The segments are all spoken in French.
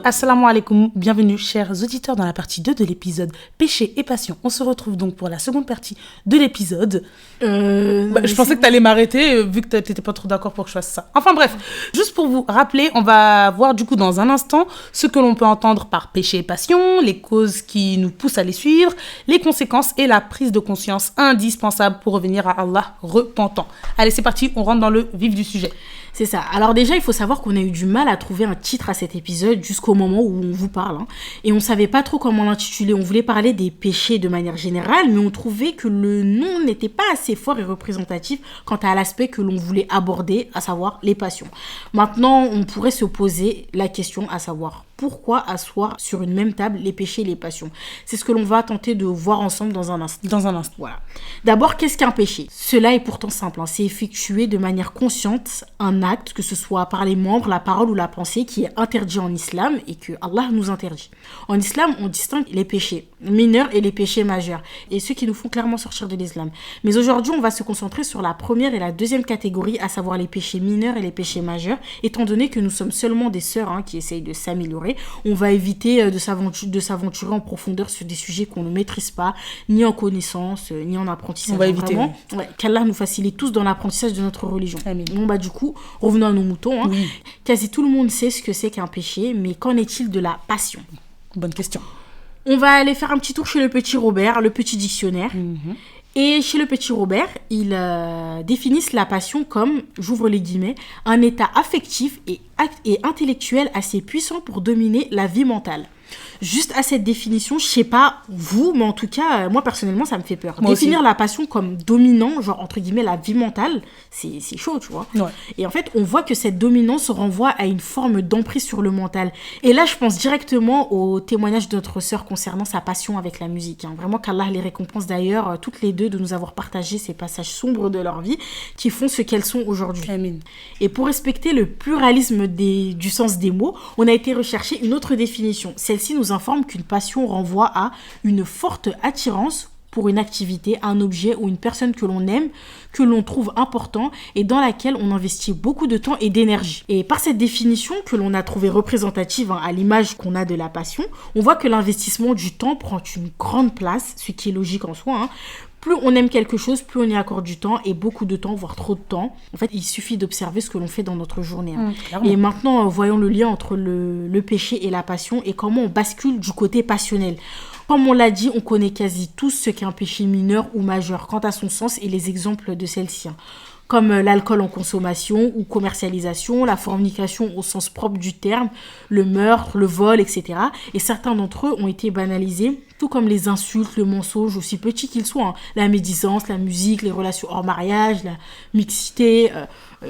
Assalamu alaikum, bienvenue chers auditeurs dans la partie 2 de l'épisode Péché et Passion. On se retrouve donc pour la seconde partie de l'épisode. Je pensais que t'allais m'arrêter vu que t'étais pas trop d'accord pour que je fasse ça. Enfin bref, juste pour vous rappeler, on va voir du coup dans un instant ce que l'on peut entendre par péché et passion, les causes qui nous poussent à les suivre, les conséquences et la prise de conscience indispensable pour revenir à Allah repentant. Allez, c'est parti, on rentre dans le vif du sujet. C'est ça. Alors déjà, il faut savoir qu'on a eu du mal à trouver un titre à cet épisode jusqu'au moment où on vous parle. Et on savait pas trop comment l'intituler. On voulait parler des péchés de manière générale, mais on trouvait que le nom n'était pas assez fort et représentatif quant à l'aspect que l'on voulait aborder, à savoir les passions. Maintenant, on pourrait se poser la question à savoir pourquoi asseoir sur une même table les péchés et les passions. C'est ce que l'on va tenter de voir ensemble dans un instant. Voilà. D'abord, qu'est-ce qu'un péché ? Cela est pourtant simple. C'est effectuer de manière consciente un acte, que ce soit par les membres, la parole ou la pensée, qui est interdit en islam et que Allah nous interdit. En islam, on distingue les péchés mineurs et les péchés majeurs, et ceux qui nous font clairement sortir de l'islam. Mais aujourd'hui, on va se concentrer sur la première et la deuxième catégorie, à savoir les péchés mineurs et les péchés majeurs, étant donné que nous sommes seulement des sœurs qui essayent de s'améliorer. On va éviter de s'aventurer en profondeur sur des sujets qu'on ne maîtrise pas, ni en connaissance, ni en apprentissage. On va éviter. Qu'Allah nous facilite tous dans l'apprentissage de notre religion. Amen. Bon, du coup, revenons à nos moutons. Oui. Quasi tout le monde sait ce que c'est qu'un péché, mais qu'en est-il de la passion ? Bonne question. On va aller faire un petit tour chez le petit Robert, le petit dictionnaire. Et chez le petit Robert, ils définissent la passion comme, j'ouvre les guillemets, un état affectif et intellectuel assez puissant pour dominer la vie mentale. Juste à cette définition, je sais pas vous, mais en tout cas, moi personnellement, ça me fait peur. Définir la passion comme dominant, genre entre guillemets la vie mentale, c'est chaud, tu vois. Ouais. Et en fait, on voit que cette dominance renvoie à une forme d'emprise sur le mental. Et là, je pense directement au témoignage de notre sœur concernant sa passion avec la musique. Vraiment qu'Allah les récompense d'ailleurs, toutes les deux, de nous avoir partagé ces passages sombres de leur vie qui font ce qu'elles sont aujourd'hui. Amen. Et pour respecter le pluralisme du sens des mots, on a été rechercher une autre définition. Celle-ci nous informe qu'une passion renvoie à une forte attirance pour une activité, un objet ou une personne que l'on aime, que l'on trouve important et dans laquelle on investit beaucoup de temps et d'énergie. Et par cette définition que l'on a trouvée représentative à l'image qu'on a de la passion, on voit que l'investissement du temps prend une grande place, ce qui est logique en soi. Plus on aime quelque chose, plus on y accorde du temps et beaucoup de temps, voire trop de temps. En fait, il suffit d'observer ce que l'on fait dans notre journée. Et maintenant, voyons le lien entre le péché et la passion et comment on bascule du côté passionnel. Comme on l'a dit, on connaît quasi tous ce qu'est un péché mineur ou majeur quant à son sens et les exemples de celle-ci. Comme l'alcool en consommation ou commercialisation, la fornication au sens propre du terme, le meurtre, le vol, etc. Et certains d'entre eux ont été banalisés, tout comme les insultes, le mensonge, aussi petits qu'ils soient. La médisance, la musique, les relations hors mariage, la mixité,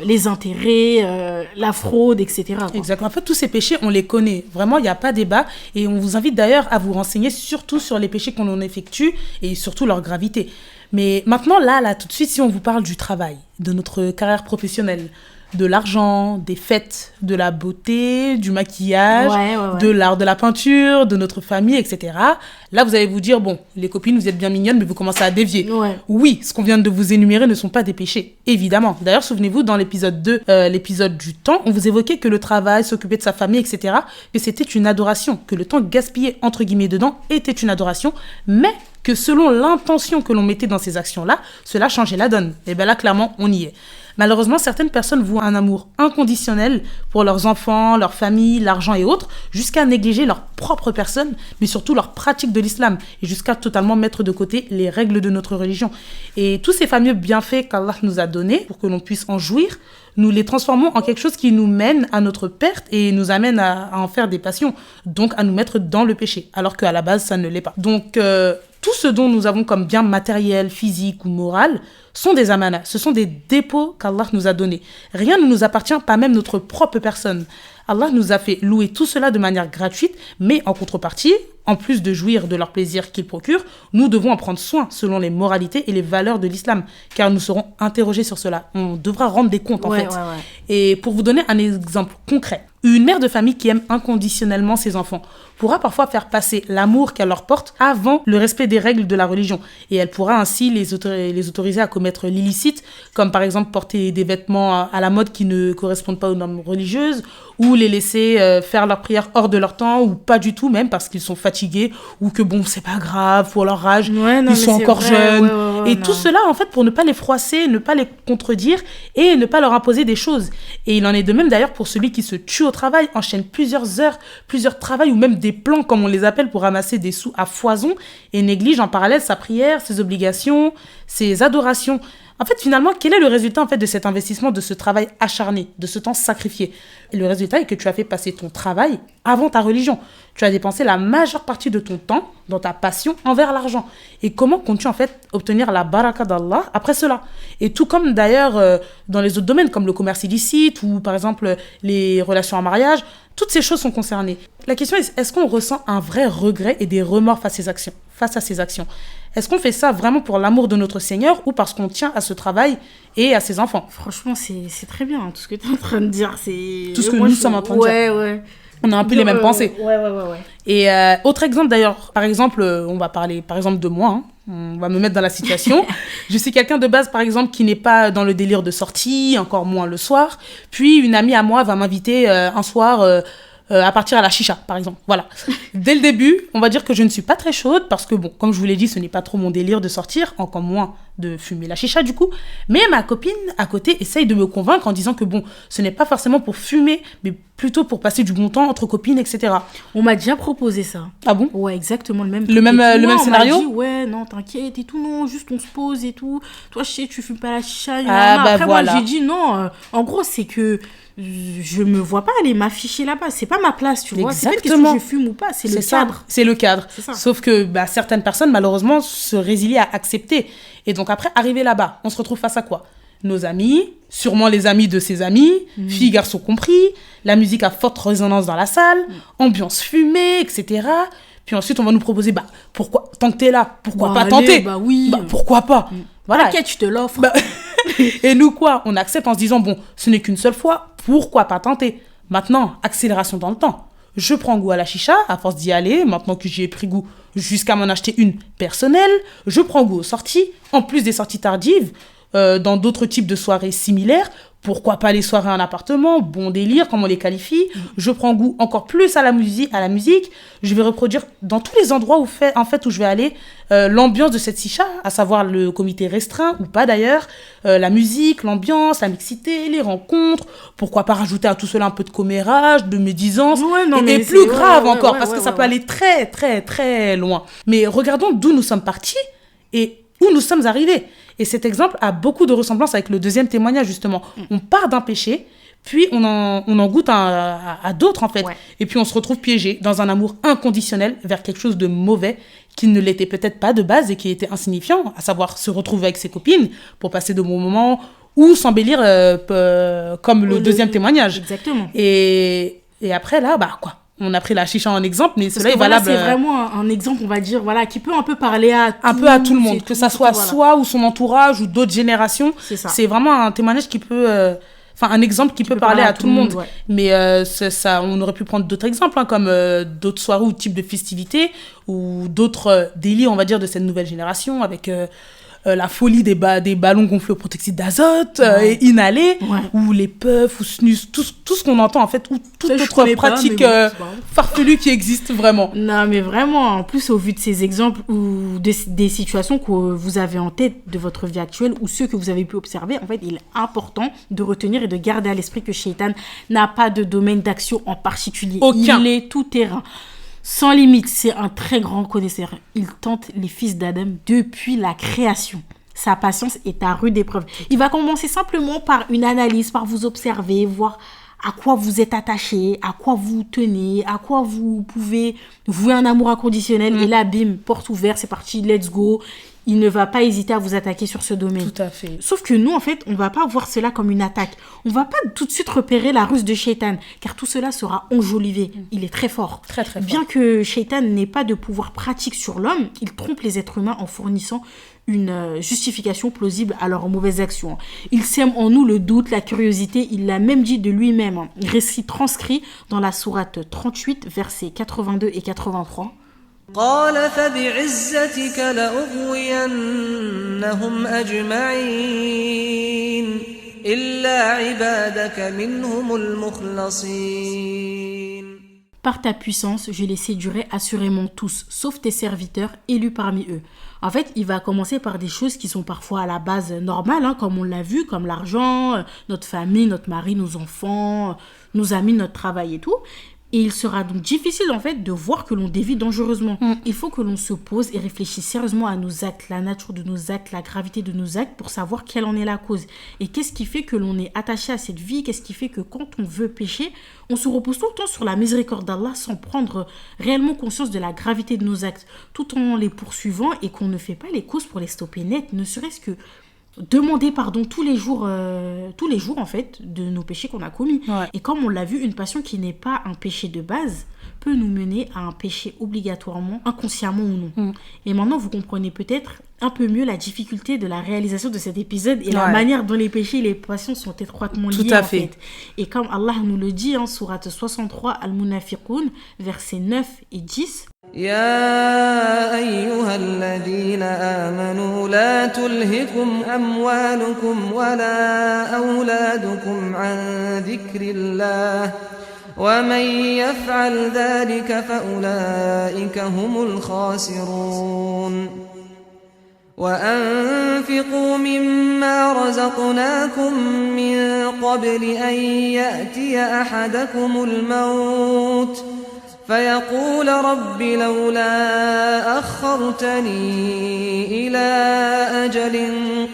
les intérêts, la fraude, etc. Exactement. En fait, tous ces péchés, on les connaît. Vraiment, il n'y a pas débat. Et on vous invite d'ailleurs à vous renseigner surtout sur les péchés qu'on en effectue et surtout leur gravité. Mais maintenant, là, tout de suite, si on vous parle du travail, de notre carrière professionnelle, de l'argent, des fêtes, de la beauté, du maquillage, de l'art de la peinture, de notre famille, etc. Là, vous allez vous dire, bon, les copines, vous êtes bien mignonnes, mais vous commencez à dévier. Oui, ce qu'on vient de vous énumérer ne sont pas des péchés, évidemment. D'ailleurs, souvenez-vous, dans l'épisode 2, l'épisode du temps, on vous évoquait que le travail, s'occuper de sa famille, etc., que c'était une adoration, que le temps gaspillé, entre guillemets, dedans, était une adoration, mais que selon l'intention que l'on mettait dans ces actions-là, cela changeait la donne. Et bien là, clairement, on y est. Malheureusement, certaines personnes vouent un amour inconditionnel pour leurs enfants, leur famille, l'argent et autres, jusqu'à négliger leur propre personne, mais surtout leur pratique de l'islam, et jusqu'à totalement mettre de côté les règles de notre religion. Et tous ces fameux bienfaits qu'Allah nous a donnés, pour que l'on puisse en jouir, nous les transformons en quelque chose qui nous mène à notre perte et nous amène à en faire des passions, donc à nous mettre dans le péché, alors qu'à la base, ça ne l'est pas. Donc, tout ce dont nous avons comme bien matériel, physique ou moral sont des amanas. Ce sont des dépôts qu'Allah nous a donnés. Rien ne nous appartient, pas même notre propre personne. Allah nous a fait louer tout cela de manière gratuite, mais en contrepartie, en plus de jouir de leur plaisir qu'ils procurent, nous devons en prendre soin selon les moralités et les valeurs de l'islam, car nous serons interrogés sur cela. On devra rendre des comptes, en fait. Et pour vous donner un exemple concret, une mère de famille qui aime inconditionnellement ses enfants pourra parfois faire passer l'amour qu'elle leur porte avant le respect des règles de la religion. Et elle pourra ainsi les autoriser à commettre l'illicite, comme par exemple porter des vêtements à la mode qui ne correspondent pas aux normes religieuses, ou les laisser faire leurs prières hors de leur temps, ou pas du tout même parce qu'ils sont fatigués, ou que bon, c'est pas grave, pour leur âge, ils sont encore jeunes. Et tout cela, en fait, pour ne pas les froisser, ne pas les contredire et ne pas leur imposer des choses. Et il en est de même d'ailleurs pour celui qui se tue au travail, enchaîne plusieurs heures, plusieurs travails ou même des plans, comme on les appelle, pour ramasser des sous à foison et néglige en parallèle sa prière, ses obligations, ses adorations. En fait, finalement, quel est le résultat en fait, de cet investissement, de ce travail acharné, de ce temps sacrifié? Et le résultat est que tu as fait passer ton travail avant ta religion. Tu as dépensé la majeure partie de ton temps dans ta passion envers l'argent. Et comment comptes-tu en fait obtenir la baraka d'Allah après cela? Et tout comme d'ailleurs dans les autres domaines, comme le commerce illicite ou par exemple les relations en mariage, toutes ces choses sont concernées. La question est, est-ce qu'on ressent un vrai regret et des remords face à ces actions? Est-ce qu'on fait ça vraiment pour l'amour de notre Seigneur ou parce qu'on tient à ce travail et à ses enfants? Franchement, c'est très bien, tout ce que tu es en train de dire. C'est... Tout ce que nous sommes en train de dire. Ouais. On a un peu les mêmes pensées. Ouais. Et autre exemple d'ailleurs, par exemple, on va parler par exemple de moi, hein. On va me mettre dans la situation. Je suis quelqu'un de base, par exemple, qui n'est pas dans le délire de sortie, encore moins le soir. Puis une amie à moi va m'inviter un soir à partir à la chicha, par exemple. Voilà. Dès le début, on va dire que je ne suis pas très chaude parce que, bon, comme je vous l'ai dit, ce n'est pas trop mon délire de sortir, encore moins de fumer la chicha, du coup. Mais ma copine, à côté, essaye de me convaincre en disant que, bon, ce n'est pas forcément pour fumer, mais plutôt pour passer du bon temps entre copines, etc. On m'a déjà proposé ça. Ah bon? Ouais, exactement le même. Le même scénario? On m'a dit, ouais, non, t'inquiète et tout, non, juste on se pose et tout. Toi, je sais, tu fumes pas la chicha. Après, voilà. Moi, j'ai dit non. En gros, c'est que je me vois pas aller m'afficher là-bas. C'est pas ma place, tu vois. Exactement. C'est pas une question que je fume ou pas, c'est le cadre. C'est le cadre. Sauf que certaines personnes, malheureusement, se résilient à accepter. Et donc après, arrivé là-bas, on se retrouve face à quoi? Nos amis, sûrement les amis de ses amis, filles, garçons compris, la musique à forte résonance dans la salle, ambiance fumée, etc. Puis ensuite, on va nous proposer, pourquoi, tant que t'es là, pourquoi pas tenter? Oui. Pourquoi pas? Voilà. T'inquiète, je te l'offre. Et nous, quoi? On accepte en se disant, bon, ce n'est qu'une seule fois, pourquoi pas tenter? Maintenant, accélération dans le temps. Je prends goût à la chicha, à force d'y aller, maintenant que j'y ai pris goût, jusqu'à m'en acheter une personnelle. Je prends goût aux sorties, en plus des sorties tardives, dans d'autres types de soirées similaires. Pourquoi pas les soirées en appartement, bon délire, comme on les qualifie. Je prends goût encore plus à la musique. Je vais reproduire dans tous les endroits où je vais aller l'ambiance de cette chicha, à savoir le comité restreint ou pas d'ailleurs, la musique, l'ambiance, la mixité, les rencontres. Pourquoi pas rajouter à tout cela un peu de commérage, de médisance, et plus grave encore, parce que ça peut aller très, très, très loin. Mais regardons d'où nous sommes partis et où nous sommes arrivés. Et cet exemple a beaucoup de ressemblances avec le deuxième témoignage, justement. On part d'un péché, puis on en goûte à d'autres, en fait. Ouais. Et puis on se retrouve piégé dans un amour inconditionnel vers quelque chose de mauvais qui ne l'était peut-être pas de base et qui était insignifiant, à savoir se retrouver avec ses copines pour passer de bons moments ou s'embellir comme le deuxième témoignage. Exactement. Et après, là, quoi. On a pris la chicha en exemple, mais cela est valable. C'est vraiment un exemple, on va dire, qui peut un peu parler à tout le monde, que ça soit soi ou son entourage ou d'autres générations. C'est ça. C'est vraiment un témoignage qui peut, un exemple qui peut parler à tout le monde. Ouais. Mais on aurait pu prendre d'autres exemples, comme d'autres soirées ou types de festivités ou d'autres délits, on va dire, de cette nouvelle génération avec la folie des ballons gonflés au protoxyde d'azote et inhalés, ou les puffs ou snus, tout ce qu'on entend en fait, ou toute autre pratique farfelue qui existe vraiment. Non mais vraiment, en plus au vu de ces exemples ou des situations que vous avez en tête de votre vie actuelle ou ceux que vous avez pu observer, en fait il est important de retenir et de garder à l'esprit que Shaitan n'a pas de domaine d'action en particulier. Aucun. Il est tout terrain. Sans limite, c'est un très grand connaisseur. Il tente les fils d'Adam depuis la création. Sa patience est à rude épreuve. Il va commencer simplement par une analyse, par vous observer, voir à quoi vous êtes attaché, à quoi vous tenez, à quoi vous pouvez vouer un amour inconditionnel. Et là, bim, porte ouverte, c'est parti, let's go. il ne va pas hésiter à vous attaquer sur ce domaine. Tout à fait. Sauf que nous, en fait, on va pas voir cela comme une attaque. On va pas tout de suite repérer la ruse de Shaitan, car tout cela sera enjolivé. Il est très fort. Très, très fort. Bien que Shaitan n'ait pas de pouvoir pratique sur l'homme, il trompe les êtres humains en fournissant une justification plausible à leurs mauvaises actions. Il sème en nous le doute, la curiosité, il l'a même dit de lui-même. Récit transcrit dans la sourate 38, versets 82 et 83. قال فبعزتك لأغوينهم أجمعين إلا عبادك منهم المخلصين. Par ta puissance, je les séduirai assurément tous, sauf tes serviteurs élus parmi eux. En fait, il va commencer par des choses qui sont parfois à la base normales, comme on l'a vu, comme l'argent, notre famille, notre mari, nos enfants, nos amis, notre travail et tout. Et il sera donc difficile en fait de voir que l'on dévie dangereusement. Il faut que l'on se pose et réfléchisse sérieusement à nos actes, la nature de nos actes, la gravité de nos actes pour savoir quelle en est la cause. Et qu'est-ce qui fait que l'on est attaché à cette vie, qu'est-ce qui fait que quand on veut pécher, on se repose tout le temps sur la miséricorde d'Allah sans prendre réellement conscience de la gravité de nos actes, tout en les poursuivant et qu'on ne fait pas les causes pour les stopper net, ne serait-ce que demander pardon tous les jours en fait de nos péchés qu'on a commis. Ouais. Et comme on l'a vu, une passion qui n'est pas un péché de base peut nous mener à un péché obligatoirement, inconsciemment ou non. Et maintenant vous comprenez peut-être un peu mieux la difficulté de la réalisation de cet épisode et la manière dont les péchés et les passions sont étroitement liés. Tout à fait. Et comme Allah nous le dit sourate 63 Al-Munafiqun versets 9 et 10. يا أيها الذين آمنوا لا تلهكم أموالكم ولا أولادكم عن ذكر الله ومن يفعل ذلك فأولئك هم الخاسرون وأنفقوا مما رزقناكم من قبل أن يأتي أحدكم الموت فيقول رب لولا أخرتني إلى أجل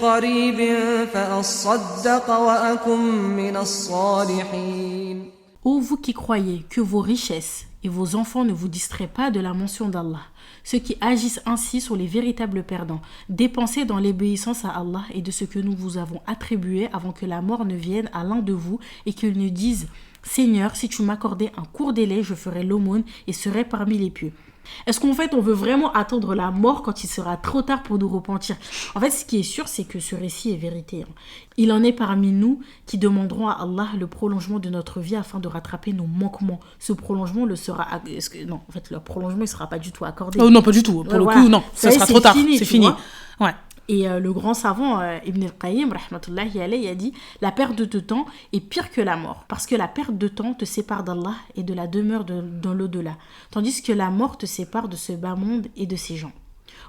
قريب فأصدق وأكن من الصالحين. Ô vous qui croyez que vos richesses et vos enfants ne vous distraient pas de la mention d'Allah, ceux qui agissent ainsi sont les véritables perdants. Dépensez dans l'obéissance à Allah et de ce que nous vous avons attribué avant que la mort ne vienne à l'un de vous et qu'il ne dise « Seigneur, si tu m'accordais un court délai, je ferai l'aumône et serai parmi les pieux. » Est-ce qu'en fait, on veut vraiment attendre la mort quand il sera trop tard pour nous repentir? En fait, ce qui est sûr, c'est que ce récit est vérité. Il en est parmi nous qui demanderont à Allah le prolongement de notre vie afin de rattraper nos manquements. Ce prolongement le sera... Non, en fait, le prolongement, il ne sera pas du tout accordé. Oh non, pas du tout. Pour le coup, non. Ça sera trop tard. C'est fini. Ouais. Et le grand savant Ibn al-Qayyim, rahmatullahi alayhi, a dit « La perte de temps est pire que la mort, parce que la perte de temps te sépare d'Allah et de la demeure dans l'au-delà, tandis que la mort te sépare de ce bas monde et de ses gens. »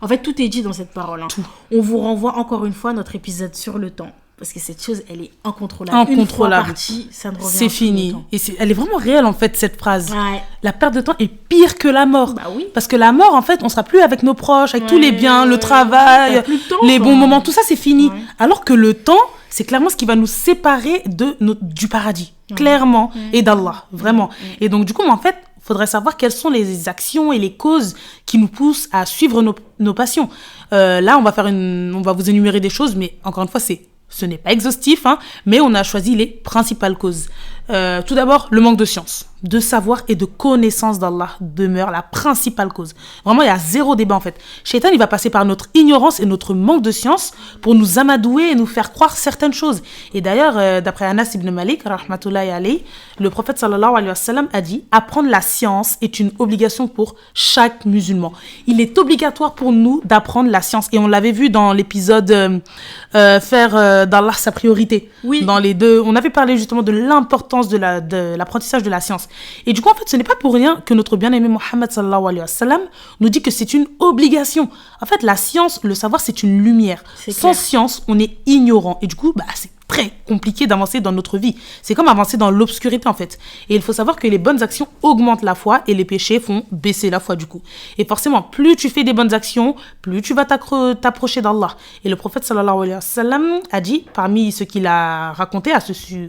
En fait, tout est dit dans cette parole. On vous renvoie encore une fois à notre épisode sur le temps. Parce que cette chose, elle est incontrôlable. Une fois partie, ça ne revient c'est fini. Temps. Et elle est vraiment réelle, en fait, cette phrase. Ouais. La perte de temps est pire que la mort. Bah oui. Parce que la mort, en fait, on sera plus avec nos proches, avec tous les biens, le travail, les bons moments, tout ça, c'est fini. Ouais. Alors que le temps, c'est clairement ce qui va nous séparer du paradis. Clairement. Et d'Allah. Vraiment. Et donc, du coup, en fait, il faudrait savoir quelles sont les actions et les causes qui nous poussent à suivre nos passions. Là, on va vous énumérer des choses, mais encore une fois, ce n'est pas exhaustif, mais on a choisi les principales causes. Tout d'abord, le manque de science, de savoir et de connaissance d'Allah demeure la principale cause. Vraiment, il y a zéro débat en fait. Shaitan, il va passer par notre ignorance et notre manque de science pour nous amadouer et nous faire croire certaines choses. Et d'ailleurs, d'après Anas ibn Malik, rahmatullahi alayhi, le prophète sallallahu alayhi wa sallam a dit « Apprendre la science est une obligation pour chaque musulman. » Il est obligatoire pour nous d'apprendre la science. Et on l'avait vu dans l'épisode faire d'Allah sa priorité. Oui. Dans les deux, on avait parlé justement de l'importance de l'apprentissage de la science. Et du coup, en fait, ce n'est pas pour rien que notre bien-aimé Mohammed sallallahu alayhi wa sallam nous dit que c'est une obligation. En fait, la science, le savoir, c'est une lumière. Sans science, on est ignorant. Et du coup, c'est très compliqué d'avancer dans notre vie. C'est comme avancer dans l'obscurité en fait. Et il faut savoir que les bonnes actions augmentent la foi et les péchés font baisser la foi du coup. Et forcément, plus tu fais des bonnes actions, plus tu vas t'approcher d'Allah. Et le prophète sallallahu alayhi wa sallam a dit, parmi ce qu'il a raconté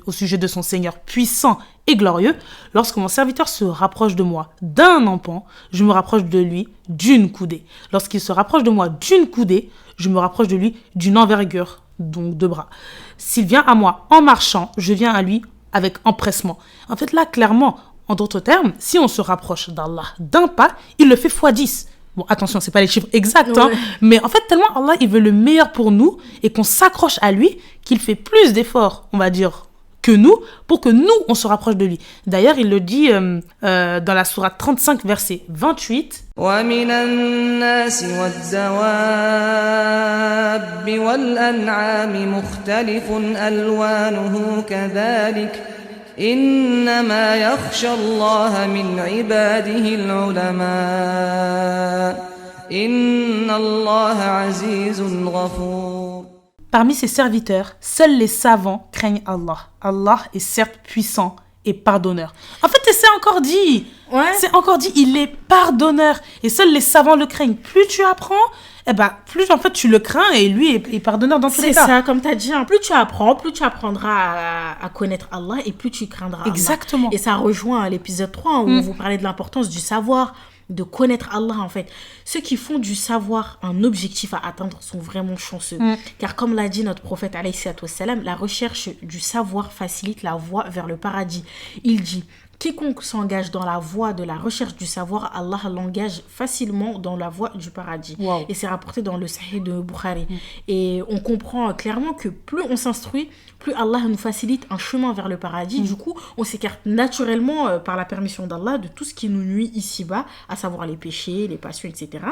au sujet de son Seigneur puissant et glorieux, lorsque mon serviteur se rapproche de moi d'un empan, je me rapproche de lui d'une coudée. Lorsqu'il se rapproche de moi d'une coudée, je me rapproche de lui d'une envergure, donc 2 bras. S'il vient à moi en marchant, je viens à lui avec empressement. En fait, là, clairement, en d'autres termes, si on se rapproche d'Allah d'un pas, il le fait x10. Bon, attention, c'est pas les chiffres exacts, hein, mais en fait, tellement Allah, il veut le meilleur pour nous et qu'on s'accroche à lui, qu'il fait plus d'efforts, on va dire, que nous, pour que nous, on se rapproche de lui. D'ailleurs, il le dit dans la sourate 35, verset 28. وَمِنَ النَّاسِ وَالدَّوَابِّ وَالْأَنْعَامِ مُخْتَلِفٌ أَلْوَانُهُ كَذَلِكَ إِنَّمَا يَخْشَى اللَّهَ مِنْ عِبَادِهِ الْعُلَمَاءُ إِنَّ اللَّهَ عَزِيزٌ غَفُورٌ. Parmi ses serviteurs, seuls les savants craignent Allah. Allah est certes puissant et pardonneur. En fait, c'est encore dit. Ouais. C'est encore dit, il est pardonneur. Et seuls les savants le craignent. Plus tu apprends, plus en fait tu le crains et lui est pardonneur dans tous les cas. C'est ça, comme tu as dit. Plus tu apprends, plus tu apprendras à connaître Allah et plus tu craindras Allah. Exactement. Et ça rejoint l'épisode 3 où on vous parlait de l'importance du savoir, de connaître Allah en fait. Ceux qui font du savoir un objectif à atteindre sont vraiment chanceux. Car comme l'a dit notre prophète alayhi salatu wassalam, la recherche du savoir facilite la voie vers le paradis. Il dit: quiconque s'engage dans la voie de la recherche du savoir, Allah l'engage facilement dans la voie du paradis. Wow. Et c'est rapporté dans le Sahih de Bukhari. Et on comprend clairement que plus on s'instruit, plus Allah nous facilite un chemin vers le paradis. Du coup, on s'écarte naturellement par la permission d'Allah de tout ce qui nous nuit ici-bas, à savoir les péchés, les passions, etc.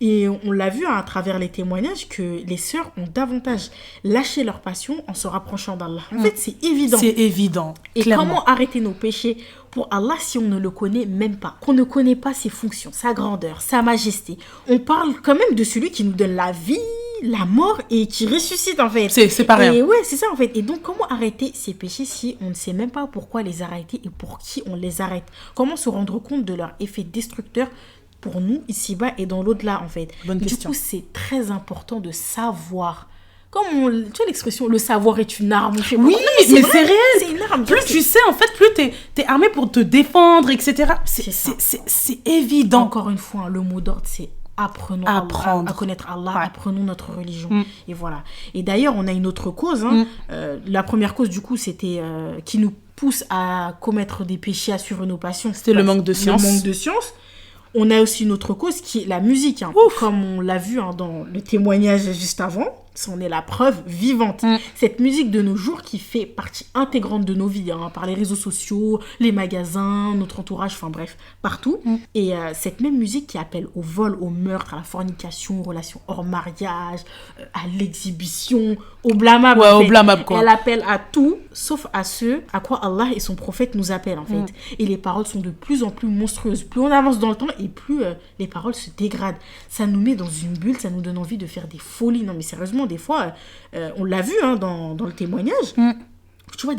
Et on l'a vu à travers les témoignages que les sœurs ont davantage lâché leurs passions en se rapprochant d'Allah. En fait, c'est évident. C'est évident, Et clairement. comment arrêter nos péchés pour Allah si on ne le connaît même pas, qu'on ne connaît pas ses fonctions, sa grandeur, sa majesté? On parle quand même de celui qui nous donne la vie, la mort et qui ressuscite en fait. C'est pas rien. Et ouais, c'est ça en fait. Et donc comment arrêter ces péchés si on ne sait même pas pourquoi les arrêter et pour qui on les arrête? Comment se rendre compte de leur effet destructeur pour nous ici-bas et dans l'au-delà en fait? Bonne du question. coup, c'est très important de savoir. Comme tu vois l'expression, le savoir est une arme. Oui, Non, mais vrai, c'est réel. C'est une arme. Plus tu sais, en fait, plus t'es armé pour te défendre, etc. C'est ça. C'est évident. Encore une fois, le mot d'ordre, c'est apprenons Apprendre. à connaître Allah, Ouais. apprenons notre religion. Et voilà. Et d'ailleurs, on a une autre cause. La première cause, du coup, c'était qui nous pousse à commettre des péchés, à suivre nos passions. C'était le manque de science. Le manque de science. On a aussi une autre cause qui est la musique. Comme on l'a vu dans le témoignage juste avant, c'en est la preuve vivante. Cette musique de nos jours qui fait partie intégrante de nos vies, par les réseaux sociaux, les magasins, notre entourage, enfin bref, partout. Et cette même musique qui appelle au vol, au meurtre, à la fornication, aux relations hors mariage, à l'exhibition, au blâmable. Ouais, en au fait. blâmable, quoi. Elle appelle à tout, sauf à ce à quoi Allah et son prophète nous appellent, en fait. Et les paroles sont de plus en plus monstrueuses. Plus on avance dans le temps et plus les paroles se dégradent. Ça nous met dans une bulle, ça nous donne envie de faire des folies. Non, mais sérieusement, des fois, on l'a vu dans le témoignage. Tu vois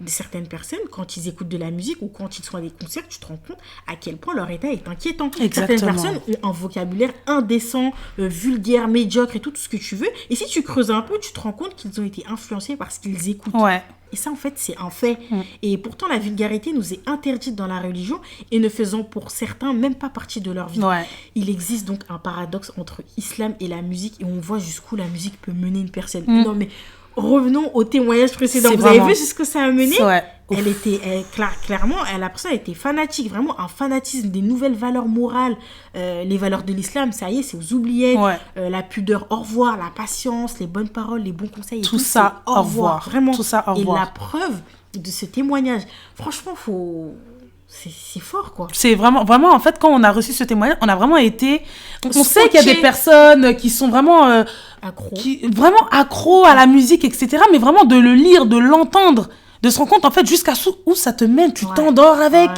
certaines personnes, quand ils écoutent de la musique ou quand ils sont à des concerts, tu te rends compte à quel point leur état est inquiétant. Exactement. Certaines personnes ont un vocabulaire indécent, vulgaire, médiocre et tout ce que tu veux. Et si tu creuses un peu, tu te rends compte qu'ils ont été influencés par ce qu'ils écoutent. Ouais. Et ça, en fait, c'est un fait. Et pourtant, la vulgarité nous est interdite dans la religion et ne faisant pour certains même pas partie de leur vie. Ouais. Il existe donc un paradoxe entre l'islam et la musique et on voit jusqu'où la musique peut mener une personne. Non, mais revenons au témoignage précédent. C'est Vous vraiment... avez vu jusqu'où ça a mené? Ouais. Clairement, la personne était fanatique, vraiment un fanatisme des nouvelles valeurs morales, les valeurs de l'islam, ça y est, c'est aux oubliettes, la pudeur, au revoir, la patience, les bonnes paroles, les bons conseils, et tout ça, au revoir, vraiment. Tout ça, au revoir. Et la preuve de ce témoignage, franchement, c'est fort, quoi. C'est vraiment, en fait, quand on a reçu ce témoignage, on a vraiment été... On sait qu'il y a des Scotché. personnes qui sont vraiment... vraiment accros à la musique, etc. Mais vraiment de le lire, de l'entendre, de se rendre compte, en fait, jusqu'à où ça te mène. Tu t'endors avec.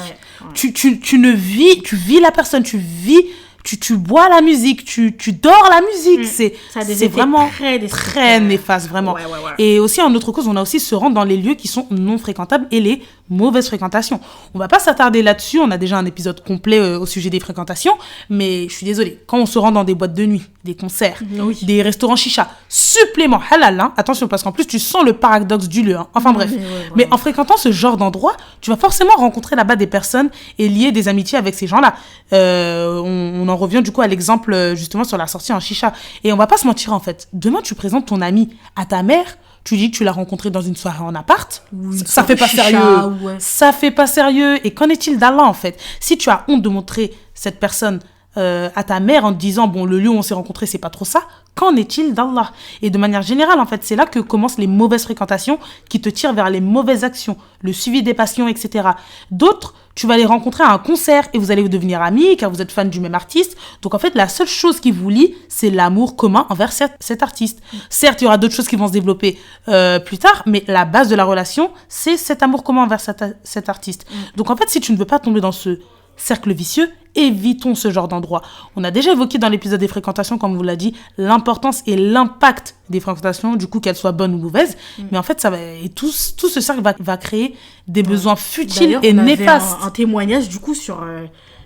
Tu vis la personne, tu vis tu bois la musique, tu dors la musique. Ça a des C'est effets vraiment très très néfaste, vraiment. Ouais. Et aussi, en autre cause, on a aussi se rendre dans les lieux qui sont non fréquentables et les mauvaises fréquentations. On va pas s'attarder là-dessus, on a déjà un épisode complet au sujet des fréquentations, mais je suis désolée, quand on se rend dans des boîtes de nuit, des concerts, des restaurants chicha, supplément halal, hein, attention, parce qu'en plus, tu sens le paradoxe du lieu. Hein. Enfin bref. Mais en fréquentant ce genre d'endroit, tu vas forcément rencontrer là-bas des personnes et lier des amitiés avec ces gens-là. On en revient du coup à l'exemple justement sur la sortie en chicha. Et on va pas se mentir en fait. Demain, tu présentes ton ami à ta mère, tu dis que tu l'as rencontré dans une soirée en appart. Ça fait pas chicha, sérieux. ouais. Ça fait pas sérieux. Et qu'en est-il d'Allah en fait? Si tu as honte de montrer cette personne à ta mère en te disant bon, le lieu où on s'est rencontrés, c'est pas trop ça, qu'en est-il d'Allah? Et de manière générale, en fait, c'est là que commencent les mauvaises fréquentations qui te tirent vers les mauvaises actions, le suivi des passions, etc. D'autres, tu vas les rencontrer à un concert et vous allez devenir amis car vous êtes fan du même artiste. Donc en fait, la seule chose qui vous lie, c'est l'amour commun envers cet artiste. Certes, il y aura d'autres choses qui vont se développer plus tard, mais la base de la relation, c'est cet amour commun envers cet artiste. Donc en fait, si tu ne veux pas tomber dans ce cercle vicieux, évitons ce genre d'endroit. On a déjà évoqué dans l'épisode des fréquentations, comme vous l'a dit, l'importance et l'impact des fréquentations, du coup qu'elles soient bonnes ou mauvaises. Mais en fait, ça va, et tout ce cercle va créer des besoins futiles D'ailleurs, et on avait néfastes. un témoignage du coup sur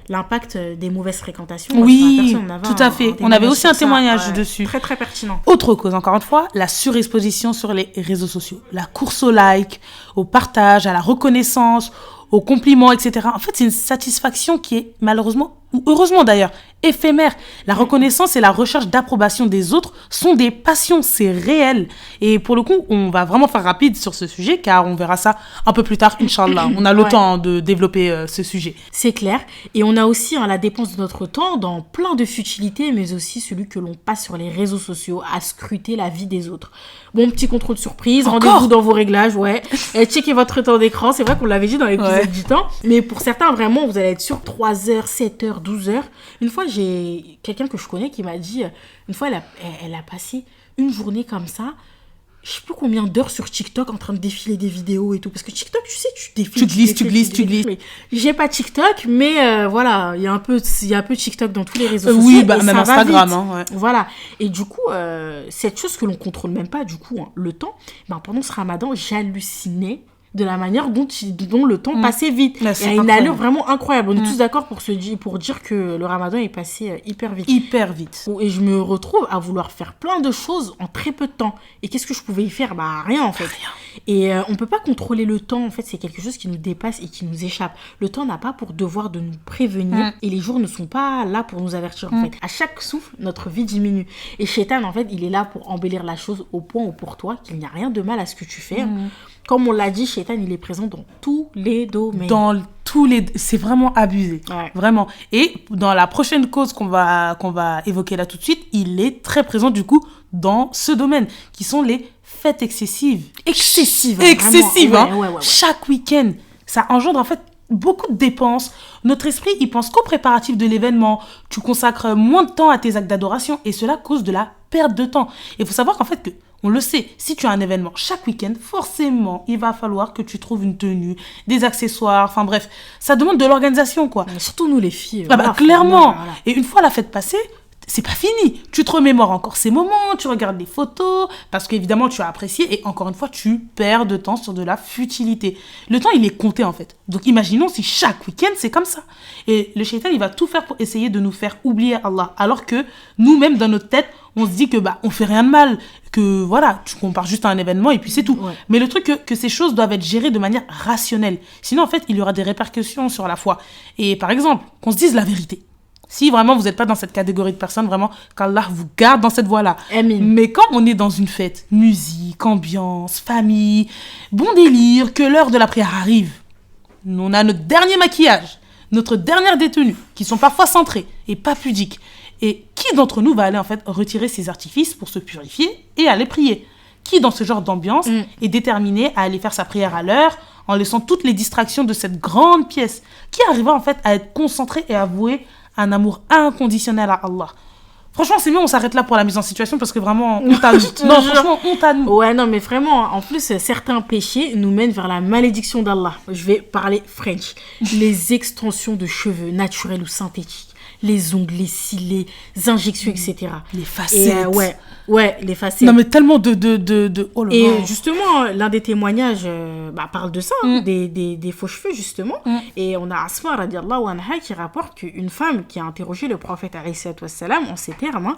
l'impact des mauvaises fréquentations. Oui, Sur la personne, tout à fait. On avait aussi un témoignage dessus. Très très pertinent. Autre cause, encore une fois, la surexposition sur les réseaux sociaux. La course au like, au partage, à la reconnaissance, aux compliments, etc. En fait, c'est une satisfaction qui est malheureusement, ou heureusement d'ailleurs, éphémère. La reconnaissance et la recherche d'approbation des autres sont des passions, c'est réel. Et pour le coup, on va vraiment faire rapide sur ce sujet, car on verra ça un peu plus tard, Inch'Allah. On a le temps de développer ce sujet. C'est clair. Et on a aussi la dépense de notre temps dans plein de futilités, mais aussi celui que l'on passe sur les réseaux sociaux à scruter la vie des autres. Bon, petit contrôle surprise, rendez-vous dans vos réglages, checkez votre temps d'écran. C'est vrai qu'on l'avait dit dans l'épisode du temps. Mais pour certains, vraiment, vous allez être sur 3 heures, 7 heures, 12 heures. Une fois, j'ai quelqu'un que je connais qui m'a dit, une fois, elle a passé une journée comme ça, je sais plus combien d'heures sur TikTok en train de défiler des vidéos et tout. Parce que TikTok, tu sais, tu défiles. Tu glisses. Mais j'ai pas TikTok, mais voilà, il y a un peu TikTok dans tous les réseaux sociaux. Oui, bah, même Instagram. Hein, Voilà. Et du coup, cette chose que l'on contrôle même pas, du coup, le temps, pendant ce ramadan, j'hallucinais de la manière dont le temps passait vite. Là, il y a une allure vraiment incroyable. On est tous d'accord pour dire que le ramadan est passé hyper vite. Hyper vite. Et je me retrouve à vouloir faire plein de choses en très peu de temps. Et qu'est-ce que je pouvais y faire? Rien en fait. Rien. Et on peut pas contrôler le temps. En fait, c'est quelque chose qui nous dépasse et qui nous échappe. Le temps n'a pas pour devoir de nous prévenir. Et les jours ne sont pas là pour nous avertir en fait. À chaque souffle, notre vie diminue. Et Shaitan, en fait, il est là pour embellir la chose au point où pour toi qu'il n'y a rien de mal à ce que tu fais. Comme on l'a dit, Shaitan, il est présent dans tous les domaines. C'est vraiment abusé. Ouais. Vraiment. Et dans la prochaine cause qu'on va évoquer là tout de suite, il est très présent du coup dans ce domaine, qui sont les fêtes excessives. Excessives. Hein. Ouais. Chaque week-end. Ça engendre en fait beaucoup de dépenses. Notre esprit, il pense qu'au préparatif de l'événement. Tu consacres moins de temps à tes actes d'adoration et cela cause de la perte de temps. Il faut savoir qu'en fait, on le sait, si tu as un événement chaque week-end, forcément, il va falloir que tu trouves une tenue, des accessoires, enfin bref, ça demande de l'organisation, quoi. Mais surtout nous les filles. Clairement. Voilà. Et une fois la fête passée, c'est pas fini. Tu te remémores encore ces moments, tu regardes les photos, parce qu'évidemment, tu as apprécié, et encore une fois, tu perds de temps sur de la futilité. Le temps, il est compté, en fait. Donc, imaginons si chaque week-end, c'est comme ça. Et le shaitan, il va tout faire pour essayer de nous faire oublier Allah, alors que nous-mêmes, dans notre tête, on se dit que on fait rien de mal, que voilà, tu compares juste à un événement et puis c'est tout. Mais le truc que ces choses doivent être gérées de manière rationnelle. Sinon, en fait, il y aura des répercussions sur la foi. Et par exemple, qu'on se dise la vérité. Si vraiment vous n'êtes pas dans cette catégorie de personnes, vraiment, qu'Allah vous garde dans cette voie-là. Amin. Mais quand on est dans une fête, musique, ambiance, famille, bon délire, que l'heure de la prière arrive, on a notre dernier maquillage, notre dernière détenue, qui sont parfois centrées et pas pudiques. Et qui d'entre nous va aller en fait retirer ses artifices pour se purifier et aller prier? Qui dans ce genre d'ambiance est déterminé à aller faire sa prière à l'heure en laissant toutes les distractions de cette grande pièce? Qui arrivera en fait à être concentré et à vouer un amour inconditionnel à Allah? Franchement, c'est mieux, on s'arrête là pour la mise en situation parce que vraiment, honte à nous. Non, franchement, honte à nous. Ouais, non, mais vraiment, en plus, certains péchés nous mènent vers la malédiction d'Allah. Je vais parler French. Les extensions de cheveux naturels ou synthétiques, les ongles, les cils, les injections, etc. Les facettes. Et les facettes. Non, mais tellement de... Oh là là. Et justement, l'un des témoignages parle de ça, des faux cheveux, justement. Et on a Asma, radiallahu anha, qui rapporte qu'une femme qui a interrogé le prophète, alayhi salatu wassalam, en ces termes,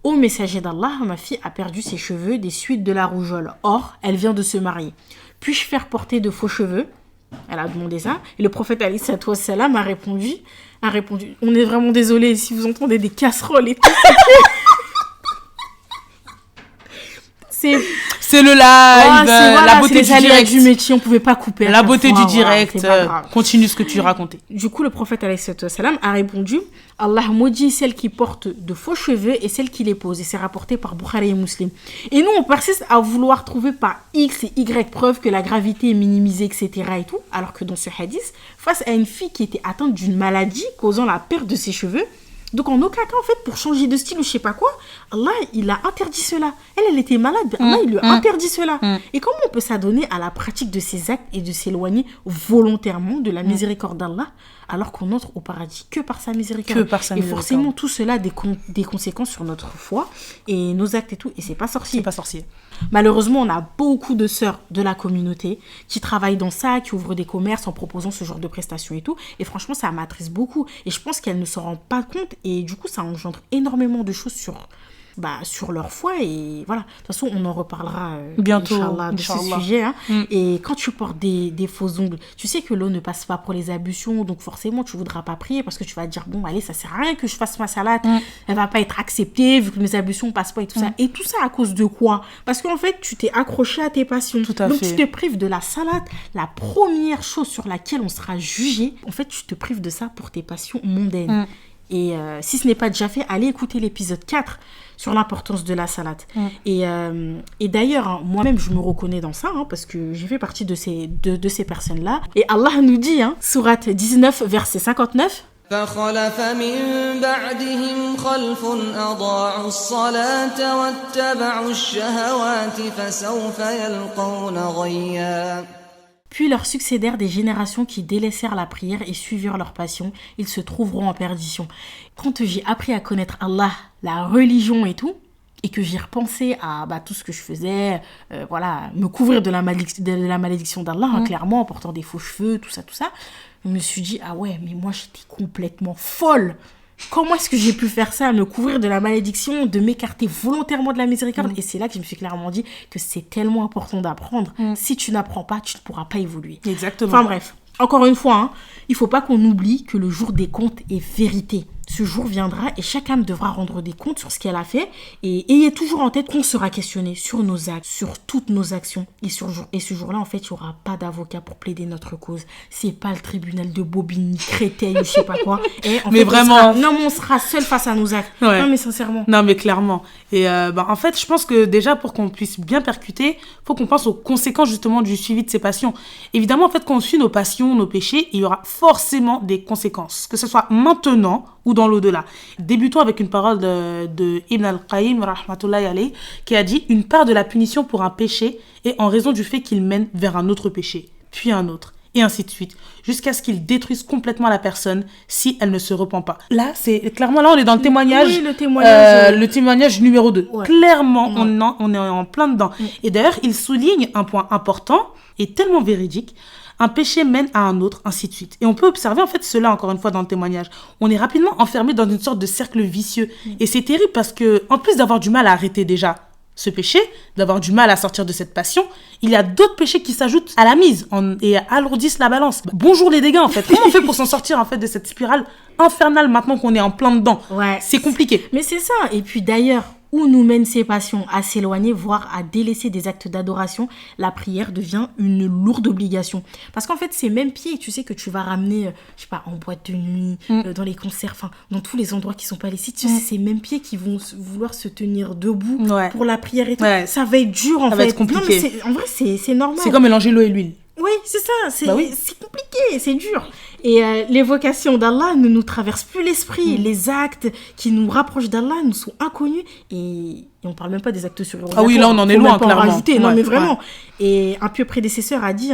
Ô messager d'Allah, ma fille a perdu ses cheveux des suites de la rougeole. Or, elle vient de se marier. Puis-je faire porter de faux cheveux ? Elle a demandé ça. Et le prophète alayhi salatu wassalam a répondu, on est vraiment désolé si vous entendez des casseroles et tout. C'est le live, la beauté c'est du les aléas direct. du métier, on pouvait pas couper. La beauté du direct. C'est pas grave. Continue ce que tu racontais. Du coup, le prophète alayhi salatu wassalam a répondu Allah maudit celle qui porte de faux cheveux et celle qui les pose. Et c'est rapporté par Bukhari et Muslim. Et nous, on persiste à vouloir trouver par X et Y preuve que la gravité est minimisée, etc. et tout. Alors que dans ce hadith, face à une fille qui était atteinte d'une maladie causant la perte de ses cheveux, donc en aucun cas, en fait, pour changer de style ou je sais pas quoi, Allah, il a interdit cela. Elle était malade, Allah, il lui a interdit cela. Et comment on peut s'adonner à la pratique de ces actes et de s'éloigner volontairement de la miséricorde d'Allah alors qu'on entre au paradis que par sa miséricorde. Et forcément, tout cela a des conséquences sur notre foi et nos actes et tout. Et c'est pas sorcier. C'est pas sorcier. Malheureusement, on a beaucoup de sœurs de la communauté qui travaillent dans ça, qui ouvrent des commerces en proposant ce genre de prestations et tout. Et franchement, ça m'attriste beaucoup. Et je pense qu'elles ne s'en rendent pas compte. Et du coup, ça engendre énormément de choses sur leur foi. Et voilà. De toute façon, on en reparlera bientôt de ce sujet. Et quand tu portes des faux ongles, tu sais que l'eau ne passe pas pour les ablutions. Donc forcément, tu ne voudras pas prier parce que tu vas te dire, bon, allez, ça sert à rien que je fasse ma salade. Elle va pas être acceptée vu que mes ablutions ne passent pas et tout ça. Et tout ça à cause de quoi ? Parce qu'en fait, tu t'es accroché à tes passions. Tout à donc fait. tu te prives de la salade. La première chose sur laquelle on sera jugé, en fait, tu te prives de ça pour tes passions mondaines. Et si ce n'est pas déjà fait, allez écouter l'épisode 4 sur l'importance de la salade. Et d'ailleurs, moi-même, je me reconnais dans ça, parce que j'ai fait partie de ces personnes-là. Et Allah nous dit, sourate 19, verset 59, فخلف من بعدهم خلف أضاعوا الصلاة واتبعوا الشهوات فسوف يلقون غيا. Puis leur succédèrent des générations qui délaissèrent la prière et suivirent leur passion. Ils se trouveront en perdition. Quand j'ai appris à connaître Allah, la religion et tout, et que j'y repensais à tout ce que je faisais, me couvrir de la malédiction d'Allah, clairement, en portant des faux cheveux, tout ça, je me suis dit, ah ouais, mais moi j'étais complètement folle. Comment est-ce que j'ai pu faire ça, me couvrir de la malédiction, de m'écarter volontairement de la miséricorde ? Et c'est là que je me suis clairement dit que c'est tellement important d'apprendre. Si tu n'apprends pas, tu ne pourras pas évoluer. Exactement. Enfin bref, encore une fois, il ne faut pas qu'on oublie que le jour des comptes est vérité. Ce jour viendra et chaque âme devra rendre des comptes sur ce qu'elle a fait. Et ayez toujours en tête qu'on sera questionné sur nos actes, sur toutes nos actions. Et ce jour-là, en fait, il n'y aura pas d'avocat pour plaider notre cause. C'est pas le tribunal de Bobigny, Créteil ou je sais pas quoi. Mais vraiment. On sera seul face à nos actes. Ouais. Non, mais sincèrement. Non, mais clairement. Et en fait, je pense que déjà, pour qu'on puisse bien percuter, il faut qu'on pense aux conséquences justement du suivi de ces passions. Évidemment, en fait, quand on suit nos passions, nos péchés, il y aura forcément des conséquences. Que ce soit maintenant ou dans l'au-delà. Débutons avec une parole de Ibn al-Qayyim, rahmatullahi alayhi, qui a dit « Une part de la punition pour un péché est en raison du fait qu'il mène vers un autre péché, puis un autre, et ainsi de suite, jusqu'à ce qu'il détruise complètement la personne si elle ne se repent pas. » Là, on est dans le témoignage. Oui, le témoignage. Le témoignage numéro 2. Ouais. Clairement, on est en plein dedans. Et d'ailleurs, il souligne un point important et tellement véridique. Un péché mène à un autre, ainsi de suite. Et on peut observer en fait cela encore une fois dans le témoignage. On est rapidement enfermé dans une sorte de cercle vicieux. Et c'est terrible parce que, en plus d'avoir du mal à arrêter déjà ce péché, d'avoir du mal à sortir de cette passion, il y a d'autres péchés qui s'ajoutent à la mise et alourdissent la balance. Bonjour les dégâts en fait. Comment on fait pour s'en sortir en fait de cette spirale infernale maintenant qu'on est en plein dedans ? Ouais. C'est compliqué. Mais c'est ça. Et puis d'ailleurs, où nous mènent ces passions à s'éloigner, voire à délaisser des actes d'adoration, la prière devient une lourde obligation. Parce qu'en fait, ces mêmes pieds, tu sais, que tu vas ramener, je sais pas, en boîte de nuit, dans les concerts, enfin, dans tous les endroits qui sont pas licites, tu sais, ces mêmes pieds qui vont vouloir se tenir debout pour la prière et tout. Ouais. Ça va être dur, en fait. Ça va être compliqué. Non, mais en vrai, c'est normal. C'est comme mélanger l'eau et l'huile. Oui, c'est ça, c'est compliqué, c'est dur. Et l'évocation d'Allah ne nous traverse plus l'esprit. Les actes qui nous rapprochent d'Allah nous sont inconnus. Et on parle même pas des actes surérogatoires. Ah oui, là, on en est Faut loin, même pas en clairement. rajouter. Non, Ouais, mais vraiment. Et un pieux prédécesseur a dit,